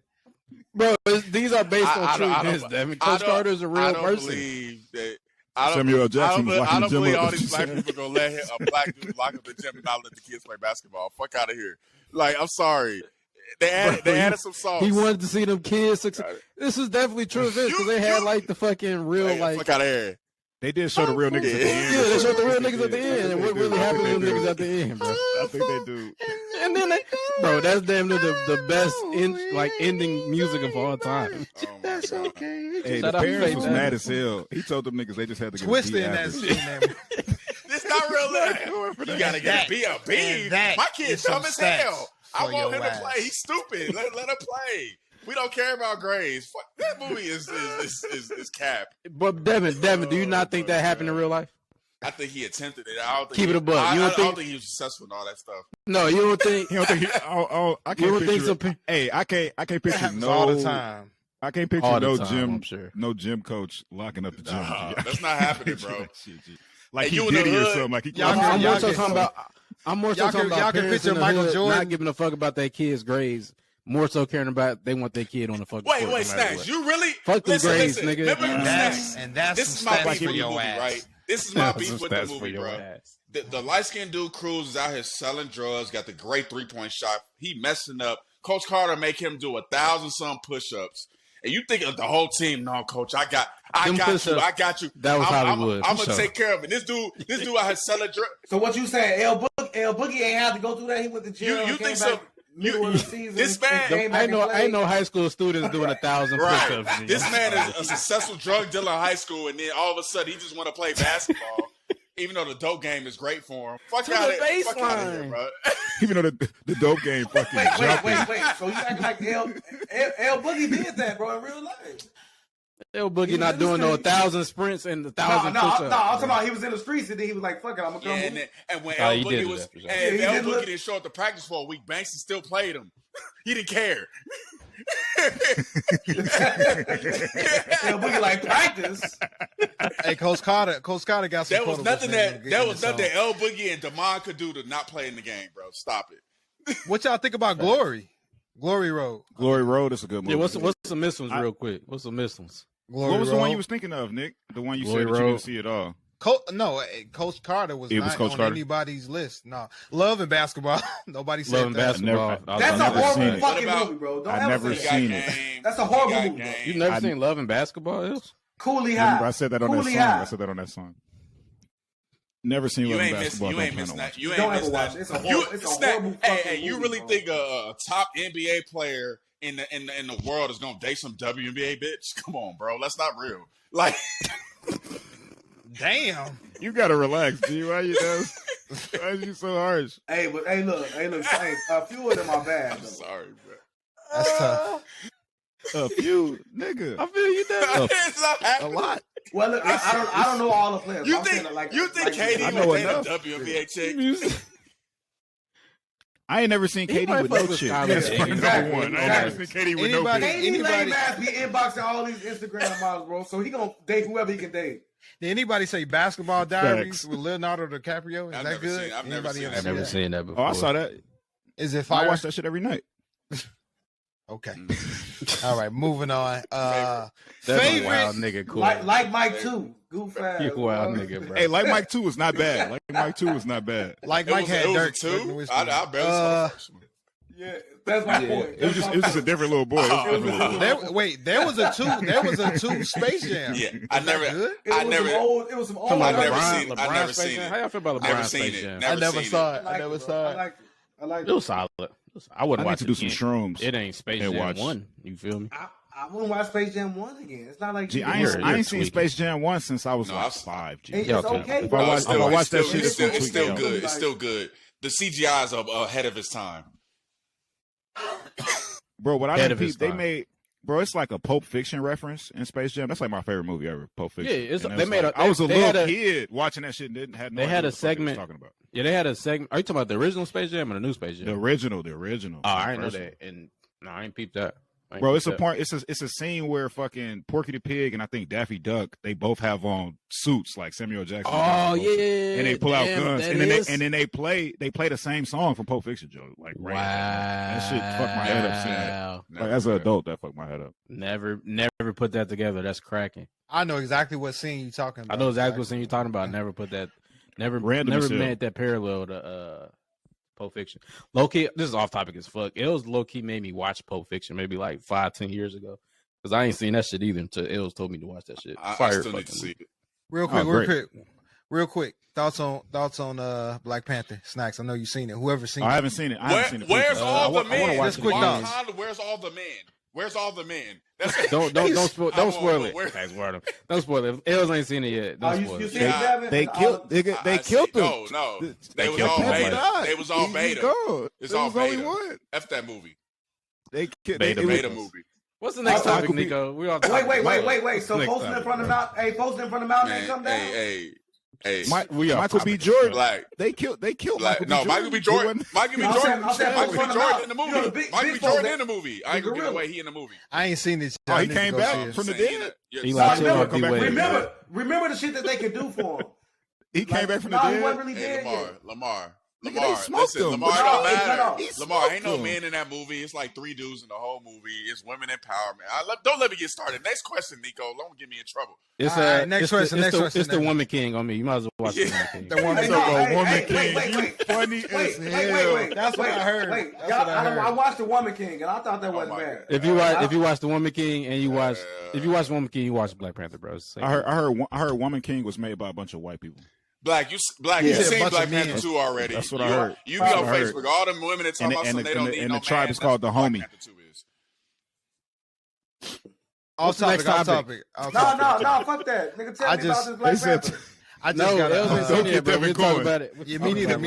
Bro, these are based on true events. Damn, Coach Carter is a real person. Believe that. Samuel L. Jackson was I locking don't the gym believe up. all these black people gonna let a black dude lock up the gym and not let the kids play basketball. Fuck out of here. Like, I'm sorry. They added some sauce. He wanted to see them kids succeed. This is definitely true events because they had like the fucking real like. Fuck out of here. They did show the real niggas at the end. Yeah, they showed the real niggas at the end, and what really happened to them niggas at the end, bro. I think they do. And then bro, that's damn near the best ending music of all time. Oh that's okay. Hey, the parents was mad as hell. He told them niggas they just had to get Twisted a in B that average. scene, man. This not real life. You gotta get a B. My kid's dumb as hell. I want him to play. He's stupid. Let him play. We don't care about grades. Fuck, that movie is cap. But Devin, do you not think that happened in real life? I think he attempted it. I don't think Keep it a buck. I don't think he was successful in all that stuff. No, you don't think? You don't think? I can't picture. Hey, I can't picture no all the time. I can't picture All the no time, gym, I'm sure. no gym coach locking up the gym. That's not happening, bro. Like Hey, he you in the did it or hood? something. Like he. I'm more so get- talking about. I'm more so talking y'all about can parents picture in the Michael hood Jordan. not giving a fuck about their kids' grades. More so caring about they want their kid on the fucking court. Wait, no matter Snacks. what. You really Fuck them grades, listen. nigga. Remember, Snacks. And that's This is some my stats beef for with the your movie, ass. right? This is my Some beef with stats the for movie, your bro. ass. The light-skinned dude Cruz is out here selling drugs, got the great three-point shot. He messing up. Coach Carter make him do 1,000-some push-ups. And you think of the whole team? No, Coach, I got you. That was Hollywood. I'm gonna take care of it. This dude out here selling drugs. So what you saying? L Boogie ain't have to go through that. He went to jail. You think so? Middle of the season. This man, I ain't no high school students doing 1,000 right? push-ups. This man is a successful drug dealer in high school, and then all of a sudden he just want to play basketball. Even though the dope game is great for him. Fuck out of here, bro. Even though the dope game fucking Wait. So you act like L Boogie did that, bro, in real life. L Boogie not doing no 1,000 sprints and 1,000 No, push-ups. I'm talking about he was in the streets and then he was like, fuck it, I'm gonna come. And when Oh, L he did Boogie do was, that for sure. and Yeah, L he did Boogie look- didn't show up to practice for a week, Banksy still played him. He didn't care. L Boogie like practice. Hey, Coach Carter got some. There was nothing that L. L Boogie and Damon could do to not play in the game, bro. Stop it. What y'all think about Glory? Glory Road. Glory Road is a good movie. Yeah, what's the missed ones real quick? What's the missed ones? Glory What was Road. the one you was thinking of, Nick? The one you Glory said that you Road. didn't see at all. Coach Carter was It was not Coach on Carter? anybody's list. No, Love and basketball. Nobody said Love and that. basketball. That's a never seen horrible it. fucking What about- movie, bro. Don't I ever never say seen that. it. That's a horrible movie, bro. You've never seen Love and Basketball? Else? Cooley Remember, High. I said that on that Cooley song. High. I said that on that song. Never seen You Love ain't and missing. Basketball. You Don't ain't plan missing on that. watching. You ain't Don't ever missing watch that. it. It's a horrible Hey, fucking you really movie, think a top NBA player in the world is gonna date some WNBA bitch? Come on, bro. That's not real. Like, Damn. You gotta relax, G. Why you you so harsh? Hey, look, hey, a few of them are bad. I'm Though. sorry, bro. That's tough. A few, nigga. I feel you there. It's not A happening. lot. Well, look, I don't know all the players. You I'm think saying that, like, you think like, KD I know would date enough. a WNBA chick? I ain't never seen He KD might with fuck no with shit. Skylar. That's fucking Exactly. number one. I ain't Exactly. never seen KD with no Anybody- bitch. KD Anybody- lame ass be inboxing all these Instagram models, bro. So he gonna date whoever he can date. Did anybody say Basketball Diaries Facts. with Leonardo DiCaprio? Is I've that never good? seen- I've never Anybody seen ever that. see I've never that? seen that before. Oh, I saw that. Is it I fire? watch that shit every night. Okay. All right, moving on. That's a Favorite. wild nigga. Cool. Like Mike too. Goof ass. You wild bro. nigga, bro. Hey, like Mike 2 was not bad. Like Mike 2 was not bad. Like It Mike was, had it was Dirk. a two. Dirk Nowitzki. I barely saw the first one. Yeah, that's my point. It was just a different little boy. It was a different little boy. There was a two Space Jam. Yeah, Was I that never. good? I never. It was some old. Talking about I've never LeBron, seen it. LeBron I've never Space seen Jam? it. How y'all feel about Never LeBron seen Space it. Jam? I never seen saw it. it. I never saw it. I like It was solid. I wouldn't I need watch to it do some again. shrooms. It ain't Space and Jam watch. 1. You feel me? I wouldn't watch Space Jam 1 again. It's not like I ain't seen Space Jam 1 since I was 5. G. It's okay. If I watch that shit, it's still good. It's still good. The CGI is ahead of its time. Bro, what I didn't peep, they made. Bro, it's like a Pulp Fiction reference in Space Jam. That's like my favorite movie ever, Pulp Fiction. Yeah, they made I was a little kid watching that shit and didn't have no idea. They had a what segment. Talking about. Yeah, they had a segment. Are you talking about the original Space Jam or the new Space Jam? The original. Oh, I didn't know that. And no, I ain't peeped that. Bro, it's a part. It's a scene where fucking Porky the Pig and I think Daffy Duck, they both have on suits like Samuel Jackson. Oh yeah, and they pull out guns, and then they play the same song from Pulp Fiction, Joe. Like, wow, that shit fucked my head up. Seeing that. Like, as an adult, that fucked my head up. Never put that together. That's cracking. I know exactly what scene you're talking about. I know exactly what scene you're talking about. Never put that. Never made that parallel to Pulp Fiction. Low key, this is off topic as fuck. It was low key made me watch Pulp Fiction maybe like 5-10 years ago because I ain't seen that shit either until Ills told me to watch that shit. I still need to see it. Real quick. Thoughts on Black Panther. Snacks. I know you've seen it. Whoever's seen it. I haven't seen it. Where's all the men? Just quick thoughts. Where's all the men? Where's all the men? Don't spoil it. Don't spoil it. Ills ain't seen it yet. Don't spoil it. They killed them. No. They was all beta. They was all beta. It's all beta. F that movie. They beta movie. What's the next topic, Nico? Wait. So posting in front of the mountain ain't come down. Hey, Michael B. Jordan. Black. They killed Michael B. Jordan. Michael B. Jordan in the movie. Michael B. Jordan in the movie. I ain't gonna give away he in the movie. I ain't seen this. He came back from the dead. Remember the shit that they could do for him. He came back from the dead. He wasn't really dead yet. Lamar, listen, Lamar don't matter. Lamar ain't no men in that movie. It's like 3 dudes in the whole movie. It's women empowerment. Don't let me get started. Next question, Nico. Don't get me in trouble. Next question. It's the Woman King on me. You might as well watch the Woman King. The Woman King. You funny as hell. That's what I heard. I watched the Woman King and I thought that wasn't bad. If you watch the Woman King and you watch Woman King, you watch Black Panther, bro. I heard Woman King was made by a bunch of white people. Black, you seen Black Panther 2 already. That's what I heard. You be on Facebook. All them women that talk about something they don't need no man. And the tribe is called the Homie. Off topic. No, fuck that. Nigga, tell me about this Black Panther. I just got we'll talk about it. Yeah, me neither.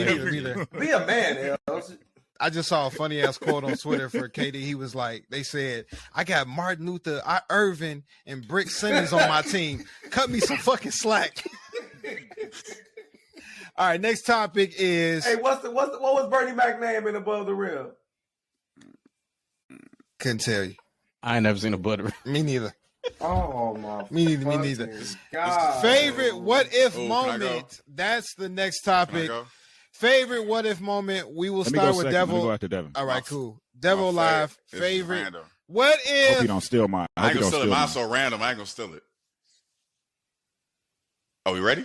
Be a man, Els. I just saw a funny ass quote on Twitter for KD. He was like, they said, I got Martin Luther, Irvin, and Brick Simmons on my team. Cut me some fucking slack. All right, next topic is. Hey, what was Bernie Mac name in Above the Rim? Couldn't tell you. I ain't never seen a butter. Me neither. Oh my. Me neither. God. Favorite what if moment. That's the next topic. Favorite what if moment. We will start with Devil. Go after Devin. All right, cool. Devil Live. Favorite. What if? Hope you don't steal mine. I ain't gonna steal it. Mine's so random. I ain't gonna steal it. Are we ready?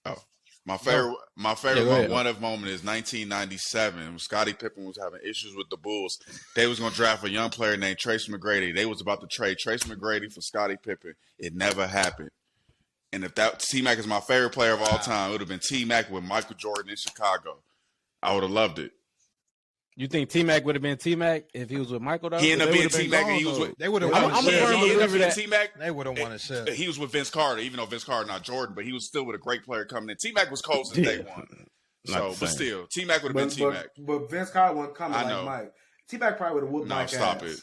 Oh, my favorite one of moment is 1997 when Scottie Pippen was having issues with the Bulls. They was gonna draft a young player named Tracy McGrady. They was about to trade Tracy McGrady for Scottie Pippen. It never happened. And if that T-Mac is my favorite player of all time, it would have been T-Mac with Michael Jordan in Chicago. I would have loved it. You think T-Mac would have been T-Mac if he was with Michael, though? He ended up being T-Mac and he was with... They would have won a shit. T-Mac. They would have won a shit. He was with Vince Carter, even though Vince Carter not Jordan, but he was still with a great player coming in. T-Mac was cold since day one. So, but still, T-Mac would have been T-Mac. But Vince Carter wasn't coming like Mike. T-Mac probably would have whooped Mike stop ass. it.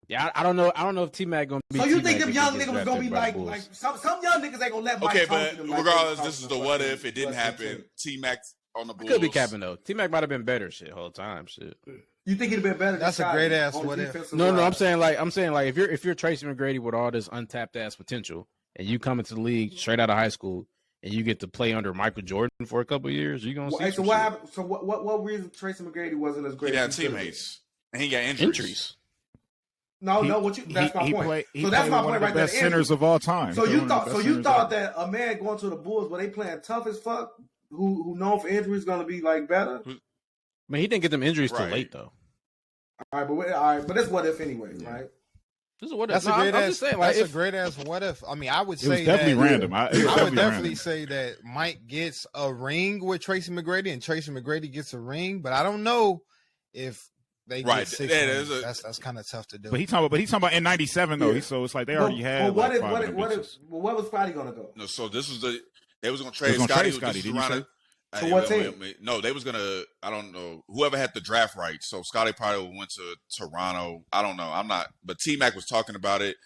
Yeah, I don't know. I don't know if T-Mac gonna be. So you think them young niggas was gonna be like some young niggas ain't gonna let Mike. Okay, but regardless, this is the what if it didn't happen. T-Mac on the Bulls. Could be capping though. T-Mac might have been better shit whole time. Shit. You think he'd have been better? That's a great ass what if. No, I'm saying like if you're Tracy McGrady with all this untapped ass potential, and you come into the league straight out of high school, and you get to play under Michael Jordan for a couple of years, you gonna see. So what happened? So what reason Tracy McGrady wasn't as great? He had teammates, and he got injuries. No, that's my point. So that's my point right there. Best centers of all time. So you thought that a man going to the Bulls where they playing tough as fuck, who known for injuries, gonna be like better? I mean, he didn't get them injuries too late though. All right, but that's what if anyway, right? This is what that's if. That's a great ass what if. I mean, I would say definitely random. I would definitely say that Mike gets a ring with Tracy McGrady, and Tracy McGrady gets a ring, but I don't know if they Right. get 6 wins. That's kind of tough to do. But he's talking about in '97 though. So it's like they already had. What was Scotty gonna go? No, so this was they was gonna trade Scotty. Did you say? So what team? No, they was gonna. I don't know. Whoever had the draft rights. So Scotty probably went to Toronto. I don't know. I'm not. But T Mac was talking about it.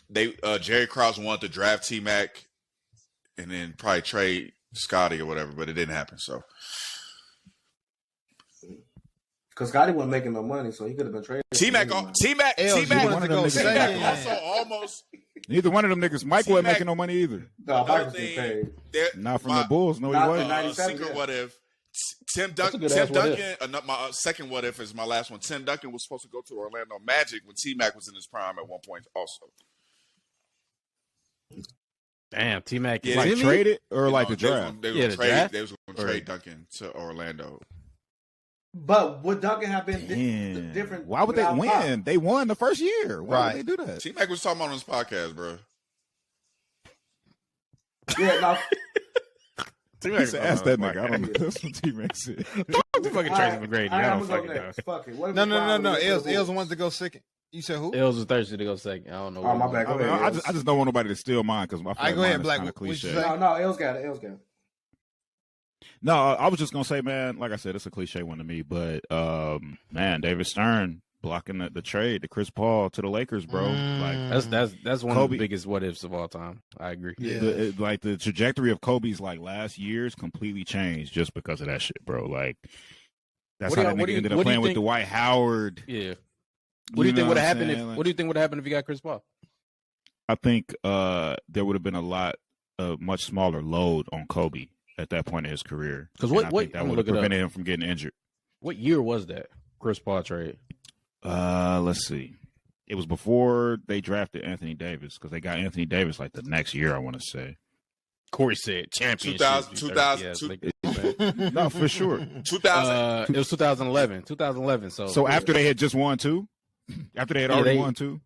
They Jerry Krause wanted to draft T Mac, and then probably trade Scotty or whatever. But it didn't happen. So because Scotty wasn't making no money, so he could have been traded. T Mac wanted to go second. Also almost. Neither one of them niggas. Mike wasn't making no money either. No, Mike was getting paid. Not from the Bulls. No, he wasn't. Secret what if? Tim Duncan. My second what if is my last one. Tim Duncan was supposed to go to Orlando Magic when T Mac was in his prime at one point. Also, damn, T Mac is like traded or like the draft. They was going to trade Duncan to Orlando. But would Duncan have been different? Why would they win? Pop? They won the first year. Why would they do that? T Mac was talking about on his podcast, bro. Yeah, no. T-Mac asked that nigga. I don't know. That's what T-Mac said. Fucking Tracy McGrady. I don't fucking know. Fuck it. No. Els wanted to go second. You said who? Els was thirsty to go second. I don't know. Oh, my bad. Go ahead, I just don't want nobody to steal mine because my go ahead, Black. Kind of cliche. No, Els got it. No, I was just gonna say, man. Like I said, it's a cliche one to me, but man, David Stern blocking the trade to Chris Paul to the Lakers, bro. Like that's one of the biggest what ifs of all time. I agree. Yeah, the trajectory of Kobe's like last year's completely changed just because of that shit, bro. Like that's how that nigga ended up playing with Dwight Howard. Yeah. What do you think would have happened? What do you think would have happened if you got Chris Paul? I think there would have been a much smaller load on Kobe at that point in his career. Because that would have prevented him from getting injured. What year was that Chris Paul trade? Let's see. It was before they drafted Anthony Davis because they got Anthony Davis like the next year, I want to say. Corey said championship. 2000. No, for sure. 2000. It was 2011. 2011. So after they had just won two? After they had already won two?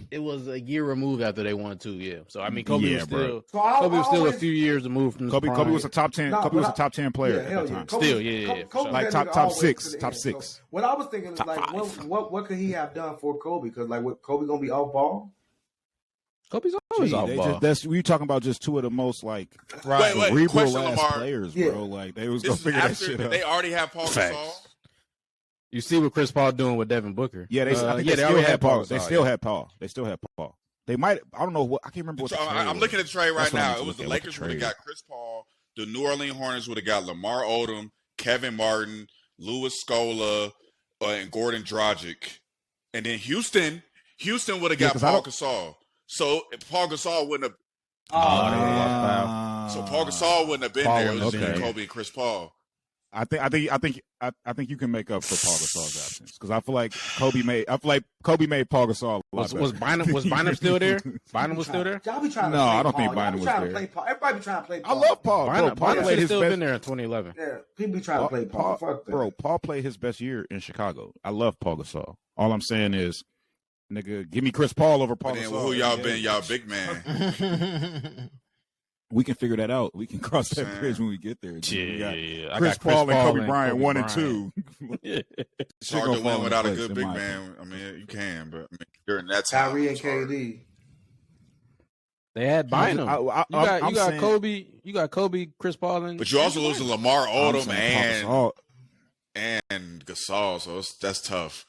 It was a year removed after they won two. Yeah. So I mean, Kobe was still a few years removed from Kobe was a top 10. Kobe was a top 10 player at the time. Still, like top six. What I was thinking is like, what could he have done for Kobe? Because like, what Kobe gonna be off ball? Kobe's always off ball. We talking about just two of the most like cerebral ass players, bro. Like they was gonna figure that shit out. They already have Paul Gasol. You see what Chris Paul doing with Devin Booker? Yeah, they still had Paul. They still had Paul. They might. I don't know what. I can't remember what. I'm looking at the trade right now. It was the Lakers would have got Chris Paul. The New Orleans Hornets would have got Lamar Odom, Kevin Martin, Louis Scola, and Gordon Dragic, and then Houston would have got Paul Gasol. So Paul Gasol wouldn't have. So Paul Gasol wouldn't have been there. It was just Kobe and Chris Paul. I think you can make up for Paul Gasol's absence because I feel like Kobe made Paul Gasol. Was Bynum still there? Bynum was still there? Y'all be trying to I don't think Bynum was there. Everybody be trying to play Paul. I love Paul. Paul played his best. Been there in 2011. Yeah, people be trying to play Paul. Fuck that. Bro, Paul played his best year in Chicago. I love Paul Gasol. All I'm saying is, nigga, give me Chris Paul over Paul Gasol. Who y'all been? Y'all big man. We can figure that out. We can cross that bridge when we get there. Yeah. Chris Paul and Kobe Bryant 1 and 2. It's hard to win without a good big man. I mean, you can, but during that time, Kyrie and KD. They had Bynum. You got Kobe. You got Kobe, Chris Paul, and. But you also losing Lamar Odom and Gasol, so that's tough.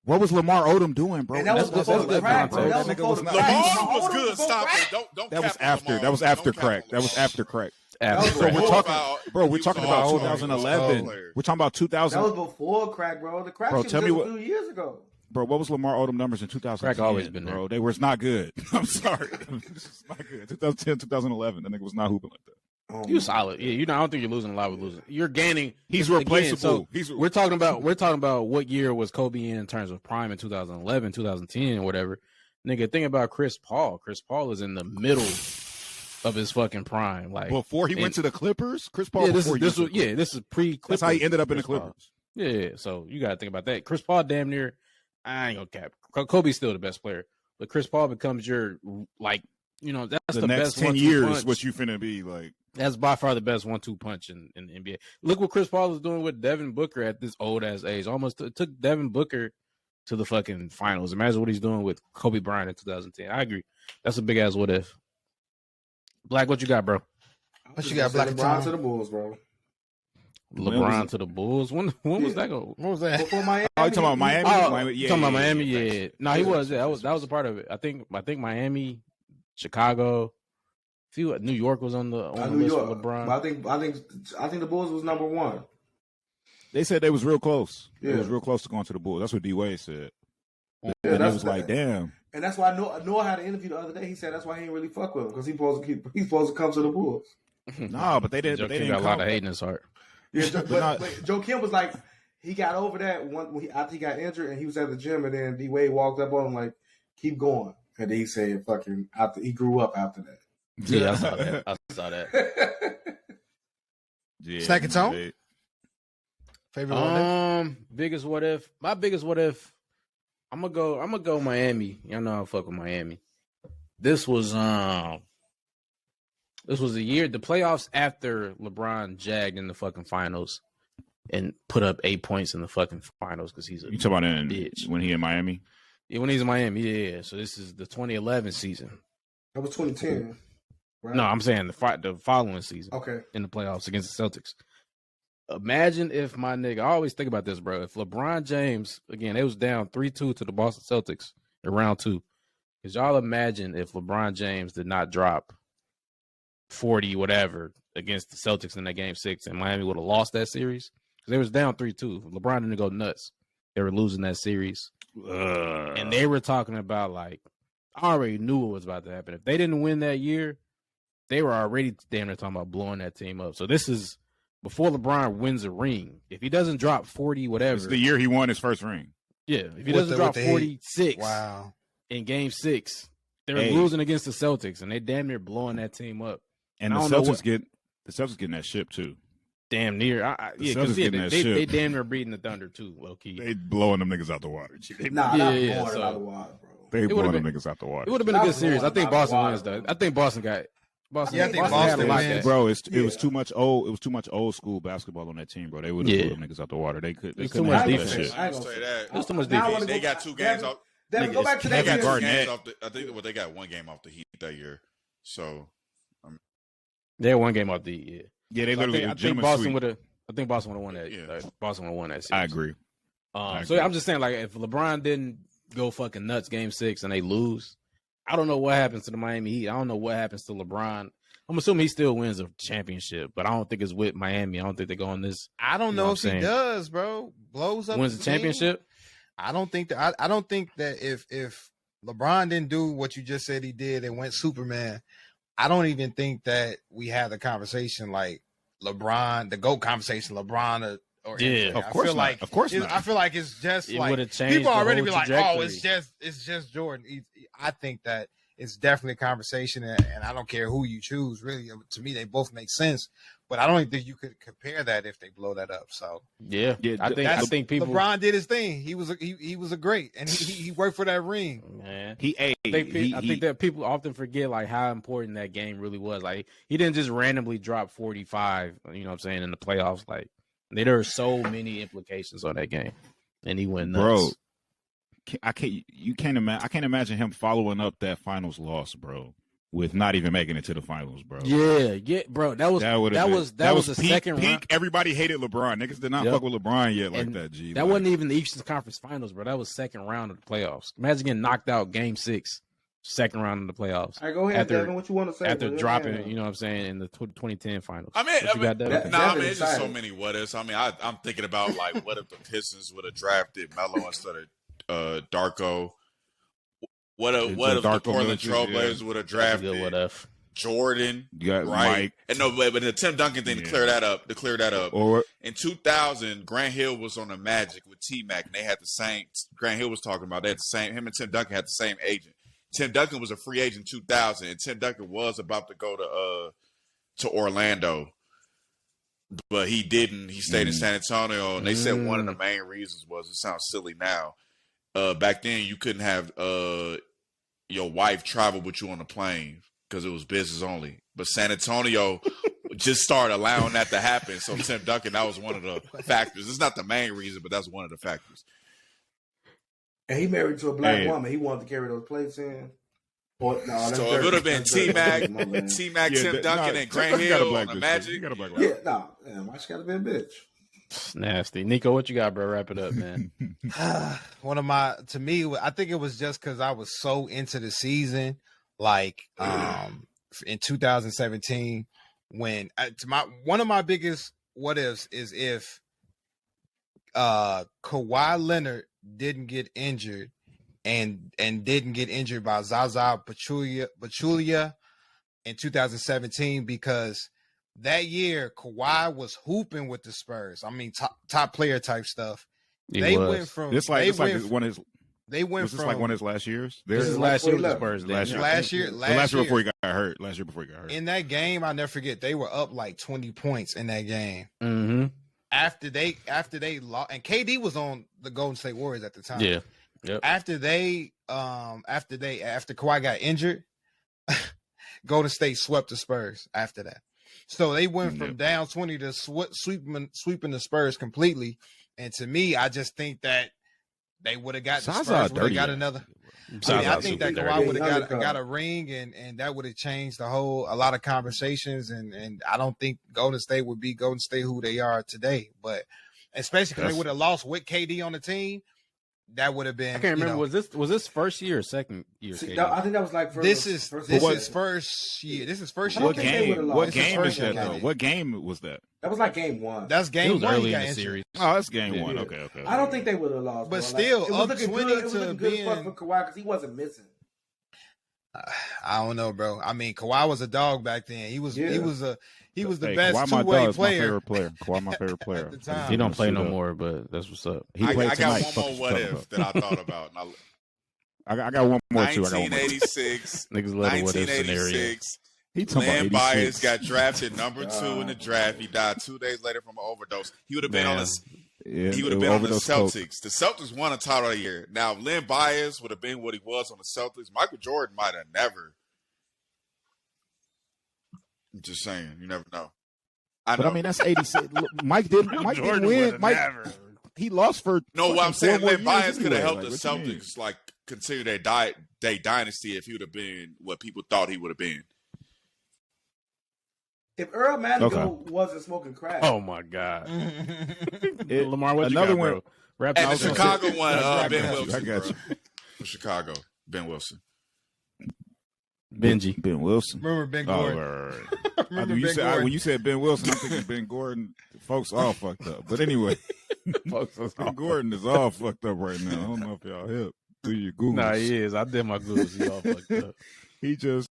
What was Lamar Odom doing, bro? And that was before the crack, bro. That was before the crack. Lamar was good. Stop it. Don't. That was after. That was after crack. That was after crack. So we're talking about 2011. We're talking about 2000. That was before crack, bro. The crack shit was a few years ago. Bro, what was Lamar Odom numbers in 2010? Crack always been there, bro. They was not good. I'm sorry, it's not good. 2010, 2011. That nigga was not hooping like that. You solid, yeah. I don't think you're losing a lot with losing. You're gaining. He's replaceable. We're talking about what year was Kobe in terms of prime in 2011, 2010, or whatever. Nigga, think about Chris Paul. Chris Paul is in the middle of his fucking prime, like before he went to the Clippers. Chris Paul. This is pre-Clippers. That's how he ended up in the Clippers. Yeah. So you got to think about that. Chris Paul, damn near. I ain't gonna cap. Kobe's still the best player, but Chris Paul becomes your that's the next best 10 1-2 years. punch. What you finna be like? That's by far the best 1-2 punch in the NBA. Look what Chris Paul is doing with Devin Booker at this old ass age. Almost took Devin Booker to the fucking finals. Imagine what he's doing with Kobe Bryant in 2010. I agree. That's a big ass what if. Black, what you got, bro? What you got, Black? LeBron to the Bulls, bro. LeBron to the Bulls. When was that going? What was that? Before Miami. Oh, you talking about Miami? You talking about Miami? Yeah. No, he was. Yeah, that was a part of it. I think Miami, Chicago, New York was on the list for LeBron. But I think the Bulls was number one. They said they was real close. Yeah. They was real close to going to the Bulls. That's what D Wade said. Yeah, and it was like, damn. And that's why Noah had an interview the other day. He said that's why he ain't really fuck with him because he's supposed to come to the Bulls. No, but they didn't. Joe They Kim didn't got a lot of hate in his heart. Yeah, but Joe Kim was like, he got over that after he got injured and he was at the gym and then D Wade walked up on him like, keep going. And then he said, fucking, after he grew up after that. Yeah, I saw that. Yeah, Second tone? Favorite what if? Biggest what if? My biggest what if, I'm gonna go Miami. Y'all know I fuck with Miami. This was the year, the playoffs after LeBron jagged in the fucking finals and put up 8 points in the fucking finals because he's a You talking about bitch. when he in Miami? Yeah, when he's in Miami, yeah. So this is the 2011 season. That was 2010. Right? No, I'm saying the following season. Okay. In the playoffs against the Celtics. Imagine if my nigga, I always think about this, bro. If LeBron James, again, they was down 3-2 to the Boston Celtics in round 2. Because y'all imagine if LeBron James did not drop 40 whatever against the Celtics in that game 6 and Miami would have lost that series. Because they was down 3-2. LeBron didn't go nuts. They were losing that series. And they were talking about, like, I already knew what was about to happen. If they didn't win that year, they were already damn near talking about blowing that team up. So this is before LeBron wins a ring. If he doesn't drop 40 whatever. It's the year he won his first ring. Yeah. If he doesn't drop 46 wow. in game 6, they were losing against the Celtics, and they damn near blowing that team up. And the Celtics getting that ship too. Damn near. They damn near beating the Thunder too, low key. They blowing them niggas out the water. Not blowing out the water, bro. They blowing them niggas out the water. It would have been a good series. I think Boston wins though. I think Boston got Boston. Yeah, I think Boston wins. Bro, it was too much old. It was too much old school basketball on that team, bro. They would have blew them niggas out the water. They couldn't too much handle defense. that shit. I ain't gonna say that. It was too much defense. They got 2 games off. Devin, go back to They that got series. Garnett. I think they got 1 game off the Heat that year. So They had 1 game off the Heat. Yeah, they literally. I think Boston would have. I think Boston would have won that. Yeah. Boston would have won that series. I agree. So I'm just saying, like, if LeBron didn't go fucking nuts game 6 and they lose, I don't know what happens to the Miami Heat. I don't know what happens to LeBron. I'm assuming he still wins a championship, but I don't think it's with Miami. I don't think they go on this. I don't know if he does, bro. Blows up. Wins the championship. I don't think that. I don't think that if LeBron didn't do what you just said he did and went Superman, I don't even think that we had the conversation like LeBron, the GOAT conversation, LeBron or yeah, of course not. Of course not. I feel like it's just it like people already be like, oh, it's just Jordan. I think that it's definitely a conversation, and I don't care who you choose. Really, to me, they both make sense. But I don't think you could compare that if they blow that up. So yeah, I think people. LeBron did his thing. He was a great, and he worked for that ring. Man, I think that people often forget like how important that game really was. Like he didn't just randomly drop 45. You know what I'm saying in the playoffs. Like there are so many implications on that game, and he went nuts. Bro, I can't imagine him following up that finals loss, bro, with not even making it to the finals, bro. Yeah, bro. That was the peak, second round. Everybody hated LeBron. Niggas did not fuck with LeBron yet like that. G. That wasn't even the Eastern Conference Finals, bro. That was second round of the playoffs. Imagine getting knocked out game 6, second round of the playoffs. All right, go ahead, Devin. What you want to say? After dropping, you know what I'm saying, in the 2010 finals. I mean, it's just so many what ifs. I mean, I'm thinking about like, what if the Pistons would have drafted Melo instead of Darko? What if the Portland Trailblazers would have drafted Jordan? Right? Mike. And but the Tim Duncan thing to clear that up. Or in 2000, Grant Hill was on the Magic with T-Mac, and they had the same. Grant Hill was talking about they had the same. Him and Tim Duncan had the same agent. Tim Duncan was a free agent in 2000, and Tim Duncan was about to go to Orlando, but he didn't. He stayed in San Antonio, and they said one of the main reasons was, it sounds silly now, back then you couldn't have your wife travel with you on the plane because it was business only. But San Antonio just started allowing that to happen. So Tim Duncan, that was one of the factors. It's not the main reason, but that's one of the factors. And he married to a black woman. He wanted to carry those plates in. So it would have been T-Mac, Tim Duncan, and Grant Hill on the Magic. Why she got to be a bitch? Nasty. Nico, what you got, bro? Wrap it up, man. I think it was just because I was so into the season, like in 2017, when one of my biggest what ifs is if Kawhi Leonard didn't get injured and didn't get injured by Zaza Pachulia in 2017, because that year Kawhi was hooping with the Spurs. I mean, top player type stuff. They went from this like one of his. They went was this from like one of his last years. This is last year with the Spurs. Last year before he got hurt. Last year before he got hurt. In that game, I'll never forget. They were up like 20 points in that game. Mm-hmm. After they lost, and KD was on the Golden State Warriors at the time. Yeah. Yep. After Kawhi got injured, Golden State swept the Spurs after that. So they went from down 20 to sweeping the Spurs completely. And to me, I just think that they would have got the Spurs. Would have got another. I think that Kawhi would have got a ring, and that would have changed a lot of conversations. And I don't think Golden State would be Golden State who they are today. But especially because they would have lost with KD on the team. That would have been. I can't remember. Was this first year or second year? I think that was like this is first year. This is first year. What game is that though? What game was that? That was like game one. That's game one. Early in the series. Oh, that's game one. Okay. I don't think they would have lost. But still, up 20 to being for Kawhi because he wasn't missing. I don't know, bro. I mean, Kawhi was a dog back then. He was the best Kawhi two-way player. Kawhi my favorite player. At the time. He don't play no more, but that's what's up. He played I tonight. got one more what if that I thought about. I got one more too. 1986. Niggas love the what if scenario. Len Bias got drafted number 2 in the draft. He died 2 days later from an overdose. He would have been on the Celtics. The Celtics won a title that year. Now, if Len Bias would have been what he was on the Celtics, Michael Jordan might have never. I'm just saying, you never know. I mean, that's 86. Mike didn't win. He lost for. No, what I'm saying, Len Bias could have helped the Celtics continue their dynasty if he would have been what people thought he would have been. If Earl Manigault wasn't smoking crack. Oh my God. Lamar, what another you got, one. Bro? And the Chicago one, Ben Wilson. I got you. From Chicago, Ben Wilson. Ben Wilson. Remember Ben Gordon? When you said Ben Wilson, I'm thinking Ben Gordon. Folks all fucked up. But anyway, Ben Gordon is all fucked up right now. I don't know if y'all hip. Do your Googles. Nah, he is. I did my Googles. He all fucked up. He just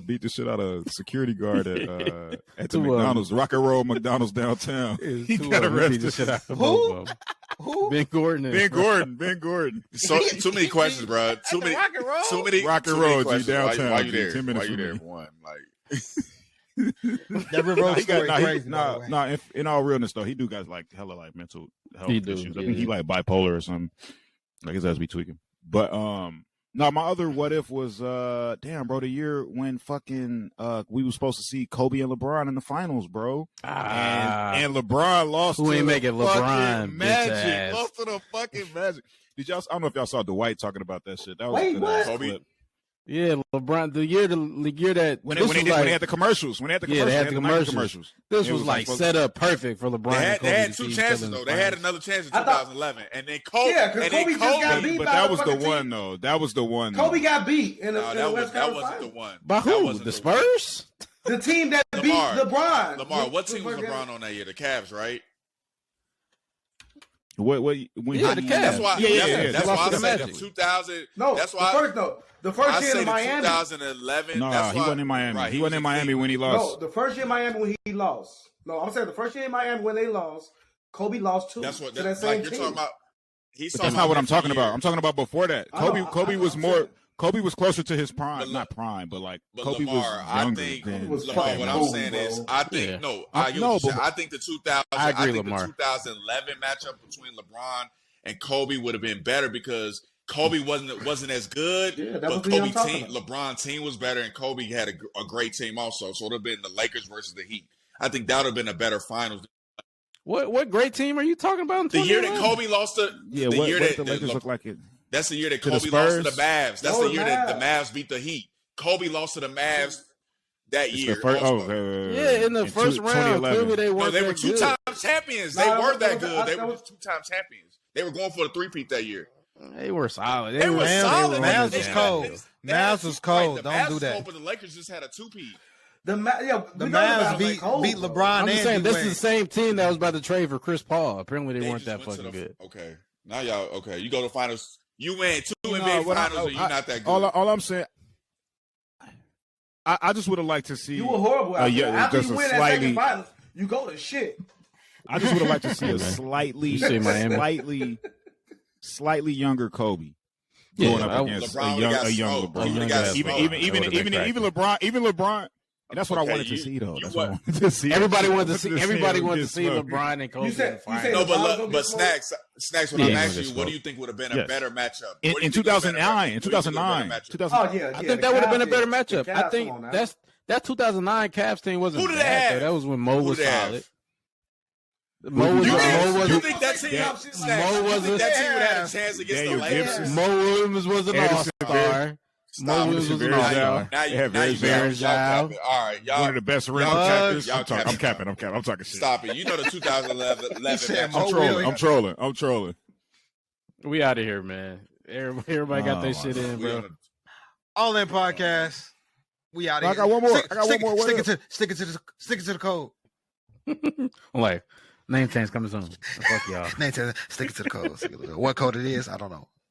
beat the shit out of a security guard at the McDonald's, Rock and Roll McDonald's downtown. He got arrested. Who? Ben Gordon. Ben Gordon. So too many questions, bro. Too many Rock and Roll downtown. Why you there? 10 minutes. Why you there for one? That River story crazy. In all realness though, he do guys like hella like mental health issues. I think he like bipolar or something. Like his ass be tweaking. But no, my other what if was damn, bro, the year when fucking we was supposed to see Kobe and LeBron in the finals, bro. And LeBron lost. Who ain't making LeBron Magic? Lost to the fucking Magic. Did y'all? I don't know if y'all saw Dwight talking about that shit. That was Kobe. Clip. Yeah, LeBron. The year that when they had the commercials. When they had the commercials. This was like set up perfect for LeBron. They had 2 chances though. They had another chance in 2011, and then Kobe. Yeah, because Kobe just got beat. But that was the one though. That was the one. Kobe got beat in the West Coast That wasn't the one. By who? The Spurs? The team that beat LeBron. Lamar, what team was LeBron on that year? The Cavs, right? The Cavs. That's why. That's why I said 2000. No, that's why. The first year in Miami. 2011. No, he wasn't in Miami. Right, he wasn't in Miami when he lost. No, the first year in Miami when he lost. No, I'm saying the first year in Miami when they lost, Kobe lost 2. That's what that same you're team. talking about. That's not what I'm talking about. I'm talking about before that. Kobe was more. Kobe was closer to his prime, not prime, but like Kobe Lamar, was younger. Lamar, what I'm saying is, I think I think the 2000. I agree, think Lamar. The 2011 matchup between LeBron and Kobe would have been better because Kobe wasn't as good, but Kobe team, LeBron team was better, and Kobe had a great team also. So it would have been the Lakers versus the Heat. I think that would have been a better finals. What great team are you talking about? The year that Kobe lost to the year that the Lakers look like it. That's the year that Kobe lost to the Mavs. That's the year that the Mavs beat the Heat. Kobe lost to the Mavs that year. In the first round, clearly they weren't. No, they were two-time champions. They were that good. They were two-time champions. They were going for the three-peat that year. They were solid. They were solid. Mavs was cold. Mavs was cold. Don't do that. But the Lakers just had a two-peat. The Mavs beat LeBron. I'm just saying, this is the same team that was about to trade for Chris Paul. Apparently, they weren't that fucking good. Okay, now y'all. Okay, you go to finals. You win 2 NBA finals, and you're not that good. All I'm saying, I just would have liked to see. You were horrible. After you win that second finals, you go to shit. I just would have liked to see a slightly younger Kobe going up against a young LeBron. Even LeBron. And that's what I wanted to see, though. That's what I wanted to see. Everybody wanted to see LeBron and Kobe in the finals. No, but Snacks. When I'm asking you, what do you think would have been a better matchup in 2009? In 2009, I think that would have been a better matchup. I think that 2009 Cavs team wasn't bad. That was when Mo was solid. You think that team would have a chance against the Lakers? Mo Williams was an all-star. Mo Williams was an all-star. Now you capping. All right, y'all. One of the best rim attackers. I'm capping. I'm talking shit. Stop it. You know the 2011 I'm trolling. We out of here, man. Everybody got their shit in, bro. All In Podcast. We out of here. I got one more. Stick it to the code. I'm like, name change coming soon. Fuck y'all. Name change. Stick it to the code. What code it is, I don't know.